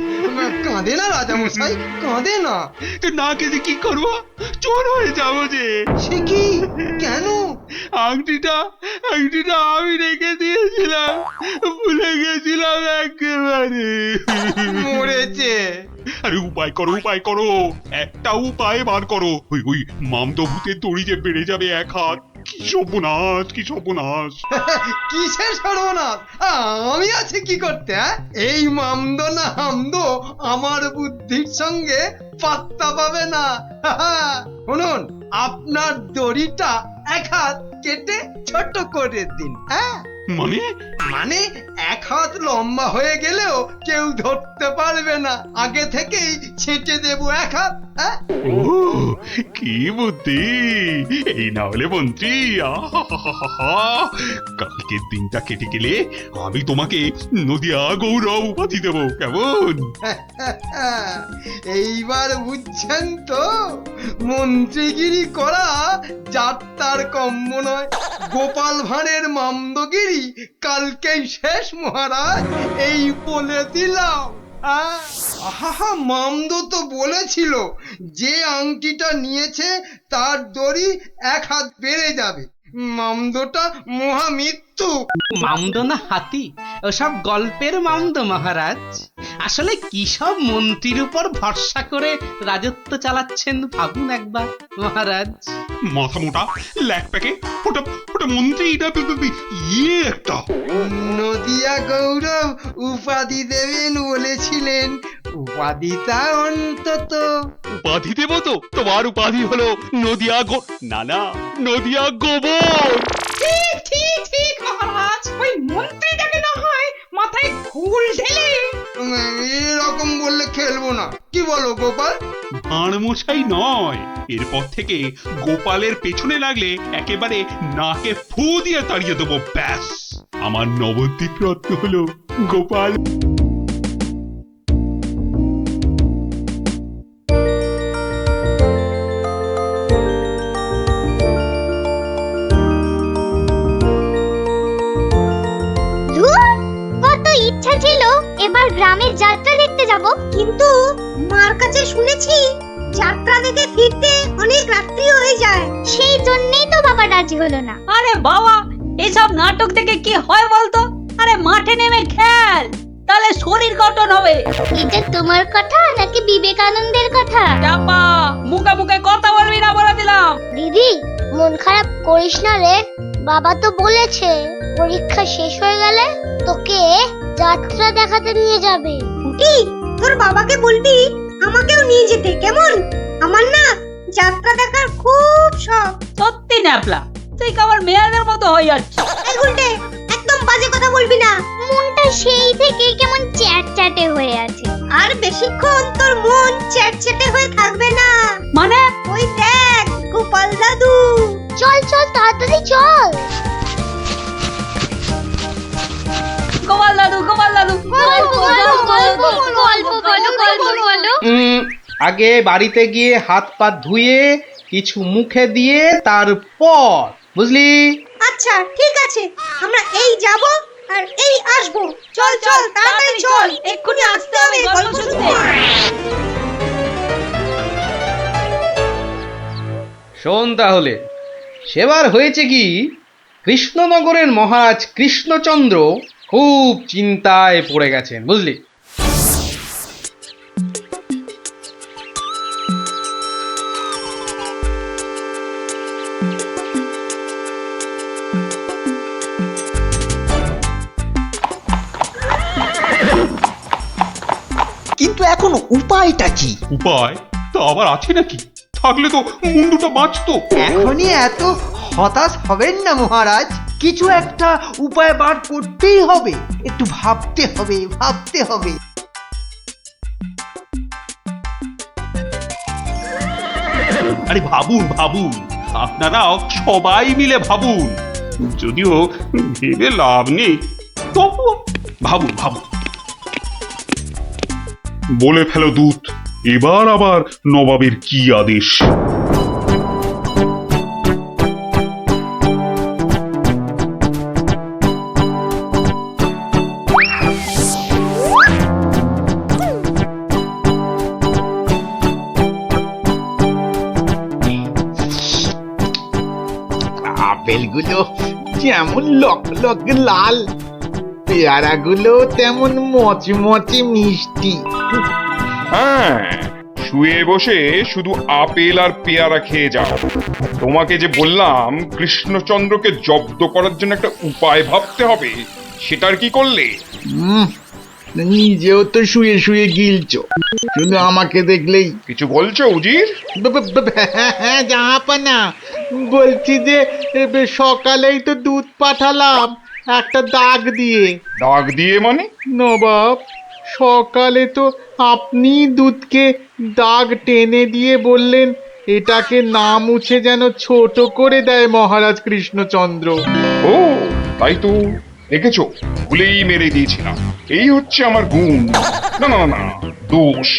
কাঁদে না রাজামশাই, কাঁদে না। না কেঁদে কি করবো, চোর হয়ে যাবো যে। সে কি? কেন? আংটিটা আমি রেখে দিয়েছিলাম, ভুলে গেছিলাম একেবারে। মরেছে। আরে উপায় করো, উপায় করো, একটা উপায় বার করো। ওই মামদো ভূতের দড়ি যে বেড়ে যাবে 1 হাত। কি সর্বনাশ, কি সর্বনাশ। কিসের সর্বনাশ? আমি আছি কি করতে? এই মামদো না হামদো আমার বুদ্ধির সঙ্গে পাত্তা পাবে না। শুনুন, আপনার দড়িটা 1 হাত কেটে ছোট করে দিন। মানে? মানে 1 হাত লম্বা হয়ে গেলেও কেউ ধরতে পারবে না। আগে থেকেই ছেঁটে দেবো 1 হাত। ও কি বুদ্ধি! এই না হলে মন্ত্রী, কালকের দিনটা কেটে গেলে আমি তোমাকে নদিয়া গৌরব উপাধি দেবো, কেমন? এইবার বুঝছেন তো, মন্ত্রীগিরি করা যাত্রার কম্ম নয়। গোপাল ভাঁড়ের মামদগিরি কালকেই শেষ মহারাজ, এই বলে দিলাম। আহা, মামদো তো বলেছিল যে আংটিটা নিয়েছে তার দড়ি 1 হাত বেড়ে যাবে। মামদোটা মহামৃত্যু। মামদো না হাতি, ওসব গল্পের মামদো মহারাজ। আসলে কি সব মন্ত্রীর উপর ভরসা করে রাজত্ব চালাচ্ছেন ভাবুন একবার মহারাজ। মাথা মোটা ল্যাক প্যাকে, ওটা মন্ত্রী, ইয়ে একটা। নদিয়া গৌরব উপাধি দেবেন বলেছিলেন, উপাধিটা অন্তত। উপাধি দেবো তো? তোমার উপাধি হলো নদিয়া না নদিয়া গোবর। ঠিক ঠিক ঠিক মহারাজ, ওই মন্ত্রীটাকে না হয় মাথায় ঘুল ঢেলে। এরকম বললে খেলবো না, কি বলো গোপাল? ভাঁড়মশাই নয়, এরপর থেকে গোপালের পেছনে লাগলে একেবারে নাকে ফু দিয়ে তাড়িয়ে দেবো, ব্যাস। আমার নবদ্বীপ রত্ন হলো গোপাল। ইচ্ছা ছিল এবার গ্রামের যাত্রা দেখতে যাব, কিন্তু মার কাছে শুনেছি যাত্রা দেখে ফিরতে অনেক রাত্রি হয়ে যায়। সেই জন্যই তো বাবা রাজি হলো না। আরে বাবা, এসব নাটক থেকে কি হয় বলতো? আরে মাঠে নেমে খেল, তাহলে শরীর গঠন হবে। এটা তোমার কথা নাকি বিবেকানন্দের কথা? চাপা, মুখে মুখে কথা বলবি না বলে দিলাম। দিদি, মন খারাপ করিস না রে। বাবা তো বলেছে পরীক্ষা শেষ হয়ে গেলে তোকে যাত্রা দেখাতে নিয়ে যাবে। কুটি, তোর বাবাকে বলবি আমাকেও নিয়ে যেতে, কেমন? আমার না যাত্রা দেখার খুব শখ। সত্যি ন্যাপলা, তুই কেমন মেয়েদের মতো হয়ে যাচ্ছিস। এই গুলটে, একদম বাজে কথা বলবি না। মনটা সেই থেকে কেমন চ্যাটচ্যাটে হয়ে আছে। আর বেশিক্ষণ তোর মন চ্যাটচ্যাটে হয়ে থাকবে না। মানে? ওই দেখ গোপাল দাদু। চল চল তাড়াতাড়ি চল। গোপাল দাদু, গোপাল দাদু, গল্প বলো। আগে বাড়িতে গিয়ে হাত পা ধুয়ে কিছু মুখে দিয়ে তারপর, বুঝলি? আচ্ছা ঠিক আছে, আমরা এই যাব আর এই আসবো। চল চল তাড়াতাড়ি চল, এক্ষুনি আসতে হবে গল্প শুনতে। শোন তাহলে, সেবার হয়েছে কি, কৃষ্ণনগরের মহারাজ কৃষ্ণচন্দ্র খুব চিন্তায় পড়ে গেছেন, বুঝলি। কিন্তু এখন উপায়টা কি? উপায় তা আবার আছে নাকি? থাকলে তো মুন্ডুটা বাঁচতো। এখনই এত হতাশ হবেন না মহারাজ, কিছু একটা উপায় বার করতেই হবে, একটু ভাবতে হবে ভাবতে হবে। আরে ভাবুন ভাবুন, আপনারাও সবাই মিলে ভাবুন। যদিও ভেবে লাভ নেই, তবু ভাবুন ভাবুন। বলে ফেলো দূত, এবার আবার নবাবের কি আদেশ? আপেলগুলো যেমন লক লক লাল, পেয়ারাগুলো তেমন মচমচে মিষ্টি। হ্যাঁ, শুয়ে বসে শুধু আপেল আর পেয়ারা খেয়ে যাও। তোমাকে যে বললাম কৃষ্ণচন্দ্রকে জব্দ করার জন্য একটা উপায় ভাবতে হবে, সেটার কি করলে? নিজেও তো শুয়ে শুয়ে গিলছো, শুধু আমাকে দেখলেই। কিছু বলছো উজির? হ্যাঁ জাহাপানা, বলছি যে সকালেই তো দুধ পাঠালাম একটা দাগ দিয়ে। দাগ দিয়ে মানে? নবাব, সকালে তো আপনি দুধকে দাগ টেনে দিয়ে বললেন এটাকে না মুছে যেন ছোট করে দেয় মহারাজ কৃষ্ণচন্দ্র। ও তাই তো, দেখেছো, ভুলেই মেরে দিয়েছিলাম। এই হচ্ছে আমার গুণ, না না না দোষ।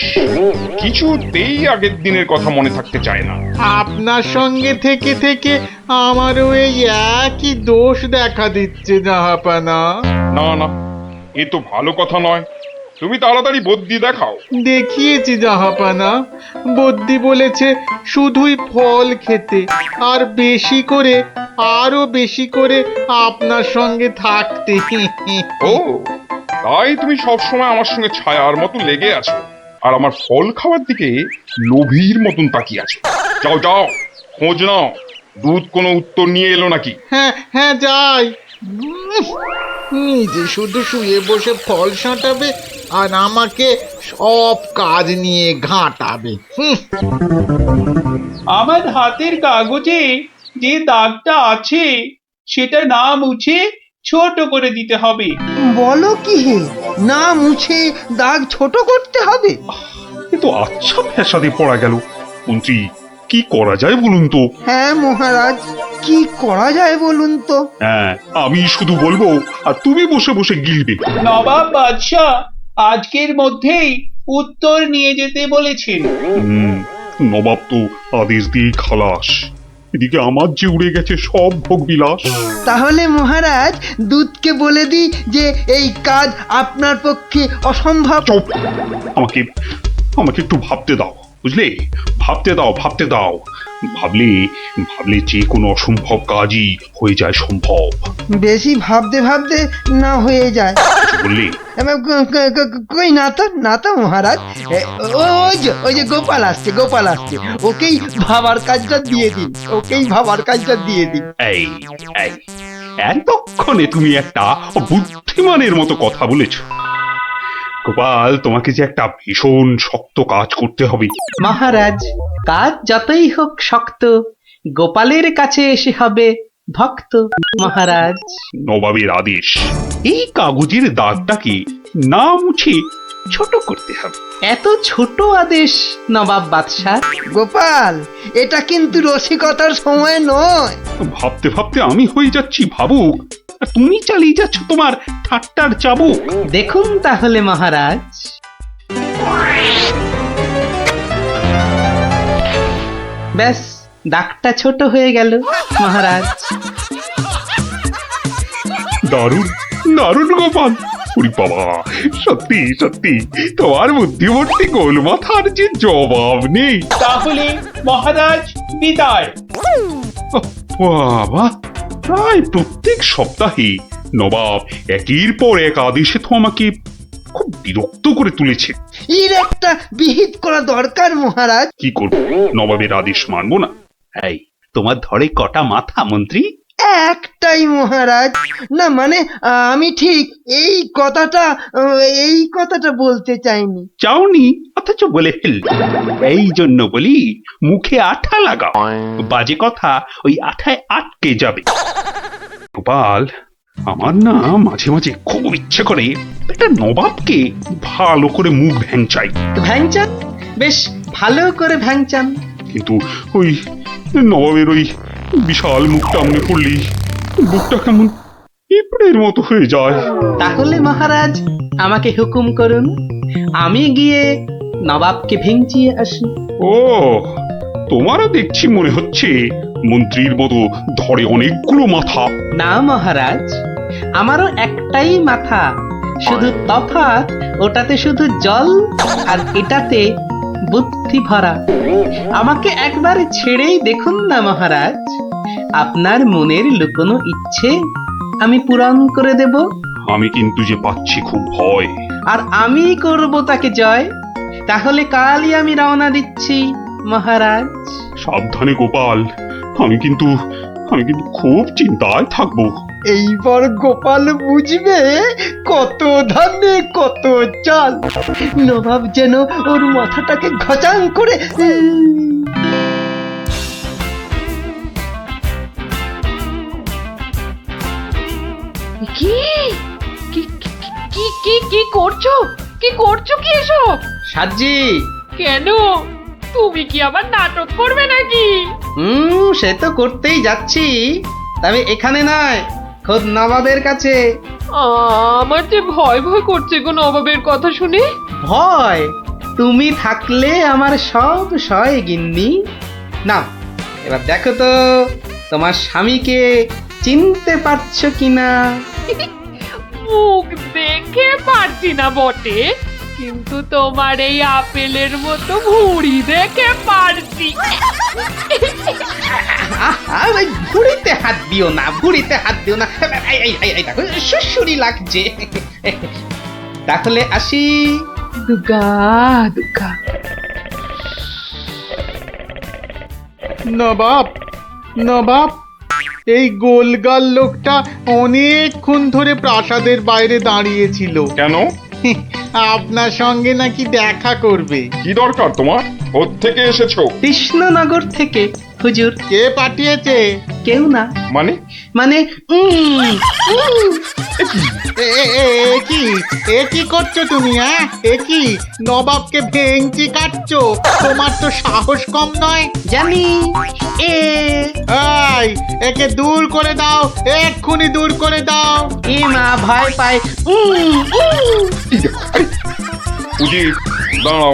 কিছুতেই আগের দিনের কথা মনে থাকতে চায় না। আপনার সঙ্গে থেকে থেকে আমারও এই একই দোষ দেখা দিচ্ছে জাহাপানা। না না, এ তো ভালো কথা নয়। তুমি তাড়াতাড়ি বদ্যি দেখাও। দেখিয়েছি জাহাপানা, বদ্যি বলেছে শুধুই ফল খেতে, আর বেশি করে, আরো বেশি করে আপনার সঙ্গে থাকতে। ও তাই তুমি সবসময় আমার সঙ্গে ছায়ার মতো লেগে আছো, আর আমার ফল খাওয়ার দিকে লোভীর মতন তাকিয়ে আছো। যাও যাও, খোঁজ নাও, দুধ কোনো উত্তর নিয়ে এলো নাকি। হ্যাঁ হ্যাঁ যাই। নিজে শুধু শুয়ে বসে ফল সাঁটাবে আর আমাকে সব কাজ নিয়ে ঘাঁটাবে। আমার হাতের কাগজে যে দাগটা আছে সেটা না মুছে ছোট করে দিতে হবে। বলো কি হে, না মুছে দাগ ছোট করতে হবে? এ তো আচ্ছা ফ্যাসাদে পড়া গেল। মন্ত্রী, কি করা যায় বলুন তো? হ্যাঁ মহারাজ, কি করা যায় বলুন তো? হ্যাঁ, আমি শুধু বলবো আর তুমি বসে বসে গিলবে। নবাব বাদশাহ আজকের মধ্যেই উত্তর নিয়ে যেতে বলেছেন। নবাব তো আদেশ দিয়ে খালাস। এদিকে আমার যে উড়ে গেছে সব ভোগ বিলাস। তাহলে মহারাজ দুধকে বলে দিই যে এই কাজ আপনার পক্ষে অসম্ভব। চুপ! আমাকে আমাকে একটু ভাবতে দাও, বুঝলে? ভাবতে দাও ভাবতে দাও। ভাবলে ভাবলে যে কোনো অসম্ভব কাজই হয়ে যায় সম্ভব। বেশি ভাবতে ভাবতে না হয়ে যায়। বললে কই না তো মহারাজ, ওই যে গোপাল আসছে, গোপাল আসছে, ওকেই ভাবার কাজটা দিয়ে দিন, ওকেই ভাবার কাজটা দিয়ে দিন। এই এই এতক্ষণে তুমি একটা বুদ্ধিমানের মতো কথা বলেছ। গোপাল, তোমাকে যে একটা ভীষণ শক্ত কাজ করতে হবে। মহারাজ, কাজ যতই হোক শক্ত, গোপালের কাছে এসে হবে ভক্ত। মহারাজ, নবাবের আদেশ, এই কাগজের দাগটাকে না মুছে ছোট করতে হবে। এত ছোট আদেশ নবাব বাদশাহ? গোপাল, এটা কিন্তু রসিকতার সময় নয়। ভাবতে ভাবতে আমি হয়ে যাচ্ছি ভাবুক, আর তুমি চালিয়ে যাচ্ছ তোমার ঠাট্টার চাবুক। দেখুন তাহলে মহারাজ। ব্যাস, দাগটা ছোট হয়ে গেল মহারাজ। দারুণ দারুণ গোপাল। ওরে বাবা, সত্যি সত্যি তোমার বুদ্ধিমূর্তি গোল মাথার যে জবাব নেই। তাহলে মহারাজ বিদায়। বাবা, প্রায় প্রত্যেক সপ্তাহে নবাব একের পর এক আদেশে তো আমাকে খুব বিরক্ত করে তুলেছে। এর একটা বিহিত করা দরকার মহারাজ। কি করব, নবাবের আদেশ মানবো না? এই, তোমার ধরে কটা মাথা মন্ত্রী? একটাই মহারাজ। না মানে আমি ঠিক এই কথাটা বলতে চাইনি। চাওনি অথচ বলে ফেললে। এই জন্য বলি মুখে আঠা লাগাও, বাজে কথা ওই আঠায় আটকে যাবে। গোপাল, আমার না মাঝে মাঝে খুব ইচ্ছে করে একটা নবাবকে ভালো করে মুখ ভ্যাংচাই। ভ্যাংচান, বেশ ভালো করে ভ্যাংচান। কিন্তু ওই নবাবের ওই বিশাল মুখটা মনে পড়লি বুকটা কেমন পিঁপড়ের মতো হয়ে যায়। তাহলে মহারাজ আমাকে হুকুম করুন, আমি গিয়ে নবাবকে ভেঙচিয়ে আসি। ও, তোমারও দেখছি মনে হচ্ছে মন্ত্রীর মতো ধরে অনেকগুলো মাথা। না মহারাজ, আমারও একটাই মাথা, শুধু তফাৎ ওটাতে শুধু জল আর এটাতে বুদ্ধি ভরা। আমাকে একবার ছেড়েই দেখুন না মহারাজ, আপনার মনের লুকোনো ইচ্ছে আমি পূরণ করে দেব। আমি কিন্তু যে পাচ্ছি খুব ভয়। আর আমি করব তাকে জয়। তাহলে কালই আমি রওনা দিচ্ছি মহারাজ। সাবধানে গোপাল, আমি কিন্তু খুব চিন্তায় থাকবো। এইবার গোপাল বুঝবে কত ধানে কত চাল। নবাব যেন ওর মাথাটাকে ঘচাং করে কি কি কি কি কি করছো? কি করছো কি এসব? সাজি, কেন? তুমি কি আবার নাটক করবে নাকি? সে তো করতেই যাচ্ছি, তবে এখানে নয়, খোদ নবাবের কাছে। আমার যে ভয় ভয় করছে গো নবাবের কথা শুনে। ভয়? তুমি থাকলে আমার সব সয় গিন্নি। না, এবার দেখো তো তোমার স্বামীকে চিনতে পারছো কিনা। মুখ দেখে পারছি না বটে, কিন্তু তোমার এই আপেলের মতো ভুঁড়ি দেখে পারছি। ভুড়িতে হাত দিও না, ভুড়িতে হাত দিও না। দেখো সুসুরি লাগছে। তাহলে আসি। দুগা দুগা। নবাব, নবাব, এই গোলগাল লোকটা অনেকক্ষণ ধরে প্রাসাদের বাইরে দাঁড়িয়েছিল। কেন? আপনার সঙ্গে নাকি দেখা করবে। কি দরকার তোমার? কোত্থেকে এসেছো? কৃষ্ণনগর থেকে হুজুর। কে পাঠিয়েছে? কেউ না। মানে? মানে কি করছো তুমি? হ্যাঁ, কি নবাবকে ভেঙচি কাটছো? তোমার তো সাহস কম নয়। জানি। একে দূর করে দাও, এক্ষুনি দূর করে দাও। এ মা, ভয় পায়। উজির, দাঁড়াও,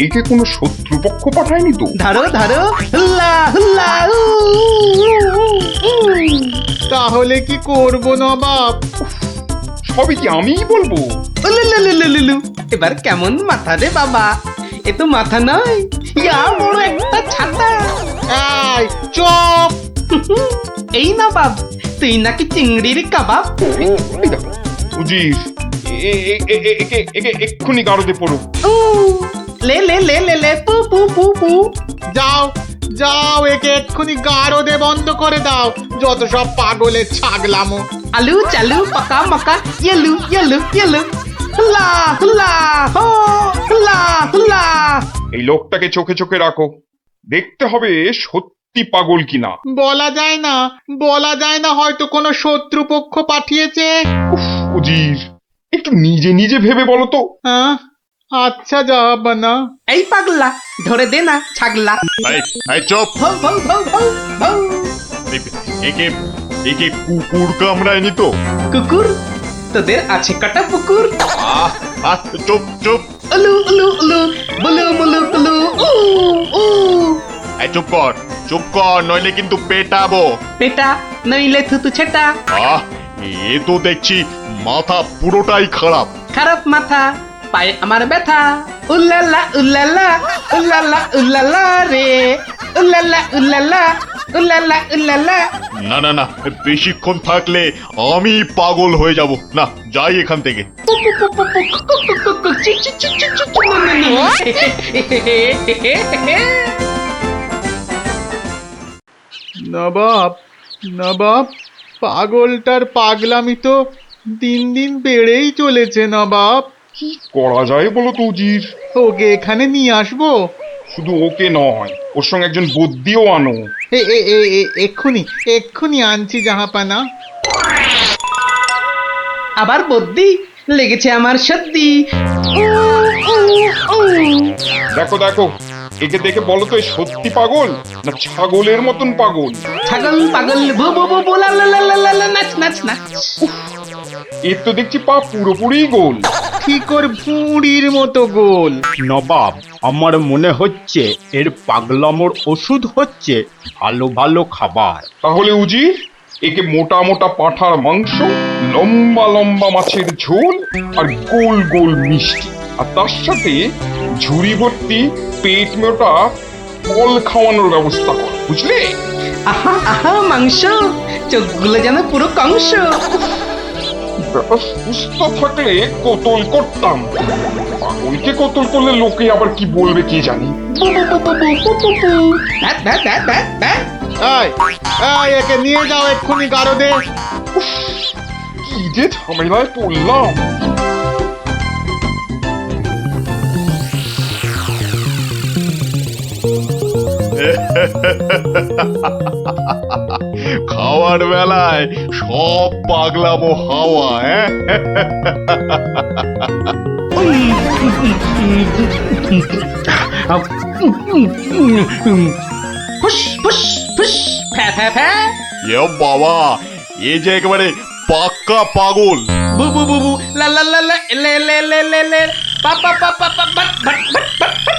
একে কোনো শত্রুপক্ষ পাঠায়নি তো? ধরো ধরো, হুল্লা হুল্লা। তাহলে কি করব নবাব? সবই কি আমিই বলবো? এবার কেমন মাথা রে বাবা, এ তো মাথা নয়, ইয়া বড় একটা ছাতা। চুপ। এই নবাব, তুই নাকি চিংড়ির কাবাব। উজির, একে এক্ষুনি গারদে পড়ো। লে লে লে লে লে পু পু পু পু। যাও যাও, একে এক্ষুনি গারদে বন্ধ করে দাও। যত সব পাগলের ছাগলামো। আলু চালু পাকা মাকা ইয়েলু ইয়েলু ইয়েলু। হুল্লা হুল্লা হো, হুল্লা হুল্লা। এই লোকটাকে চোখে চোখে রাখো, দেখতে হবে সত্যি পাগল কিনা। বলা যায় না, বলা যায় না, হয়তো কোনো শত্রুপক্ষ পাঠিয়েছে। উজির, একটু নিজে নিজে ভেবে বলো তো। আচ্ছা, যাব না। এই পাগলা, ধরে দে না ছাগলা। চুপ। ভৌ ভৌ ভৌ ভৌ ভৌ। একে কুকুর কামড়ায়নি তো? কুকুর? তোদের আছে কাটা পুকুর। চুপ চুপ। উলু উলু উলু, বুলু মুলু কুলু। চুপ কর, নইলে কিন্তু পেটাবো। পেটা নইলে থুতু ছেটা। এ তো দেখছি মাথা পুরোটাই খারাপ। খারাপ মাথা, পায়ে আমার ব্যথা, উল্লালা উল্লালা উল্লালা উল্লালা রে, উল্লালা উল্লালা উল্লালা উল্লালা। না না না, বেশিক্ষণ থাকলে আমি পাগল হয়ে যাব। না, যাই এখান থেকে। নবাব, নবাব, পাগলটার পাগলামি তো দিন দিন বেড়েই চলেছে নবাব। কি করা যায় বলো তো উজির? ওকে এখানে নিয়ে আসবো? শুধু ওকে নয়, ওর সঙ্গে একজন বদ্যিও আনো। এক্ষুনি এক্ষুনি আনছি জাহাপানা। আবার বদ্যি লেগেছে আমার সর্দি। দেখো দেখো, একে দেখে বলো তো এ সত্যি পাগল না ছাগলের মতন পাগল? ছাগল পাগল ভো ভো ভো ভো লা লা লা লা লা লা, নাচ নাচ নাচ। এর তো দেখছি পা পুরোপুরি গোল। ঠিক ওর ভুঁড়ির মতো গোল। নবাব, আমার মনে হচ্ছে এর পাগলামোর ওষুধ হচ্ছে ভালো ভালো খাবার। তাহলে উজির, একে মোটা মোটা পাঁঠার মাংস, লম্বা লম্বা মাছের ঝোল আর গোল গোল মিষ্টি, আর তার সাথে ঝুড়ি ভর্তি পেট মোটা ফল খাওয়ানোর ব্যবস্থা কর, বুঝলে? আহা আহা মাংস, চোখগুলো যেন পুরো কংস। ব্যাপার সুস্থ থাকলে কোতল করতাম, পাগলকে কোতল করলে লোকে আবার কি বলবে কে জানি। একে নিয়ে যাও এক্ষুনি গারদে। কি যে ঝামেলায় পড়লাম। খাওয়ার বেলায় সব পাগলামো হাওয়া। ফুস ফুস ফুস, ফ্যা ফ্যা ফ্যা। এ বাবা, এ যে একেবারে পাক্কা পাগল। বু বু বু বু, লা লা লা লা, লে লে লে লে লে, পা পা পা পা পা, but but but but but.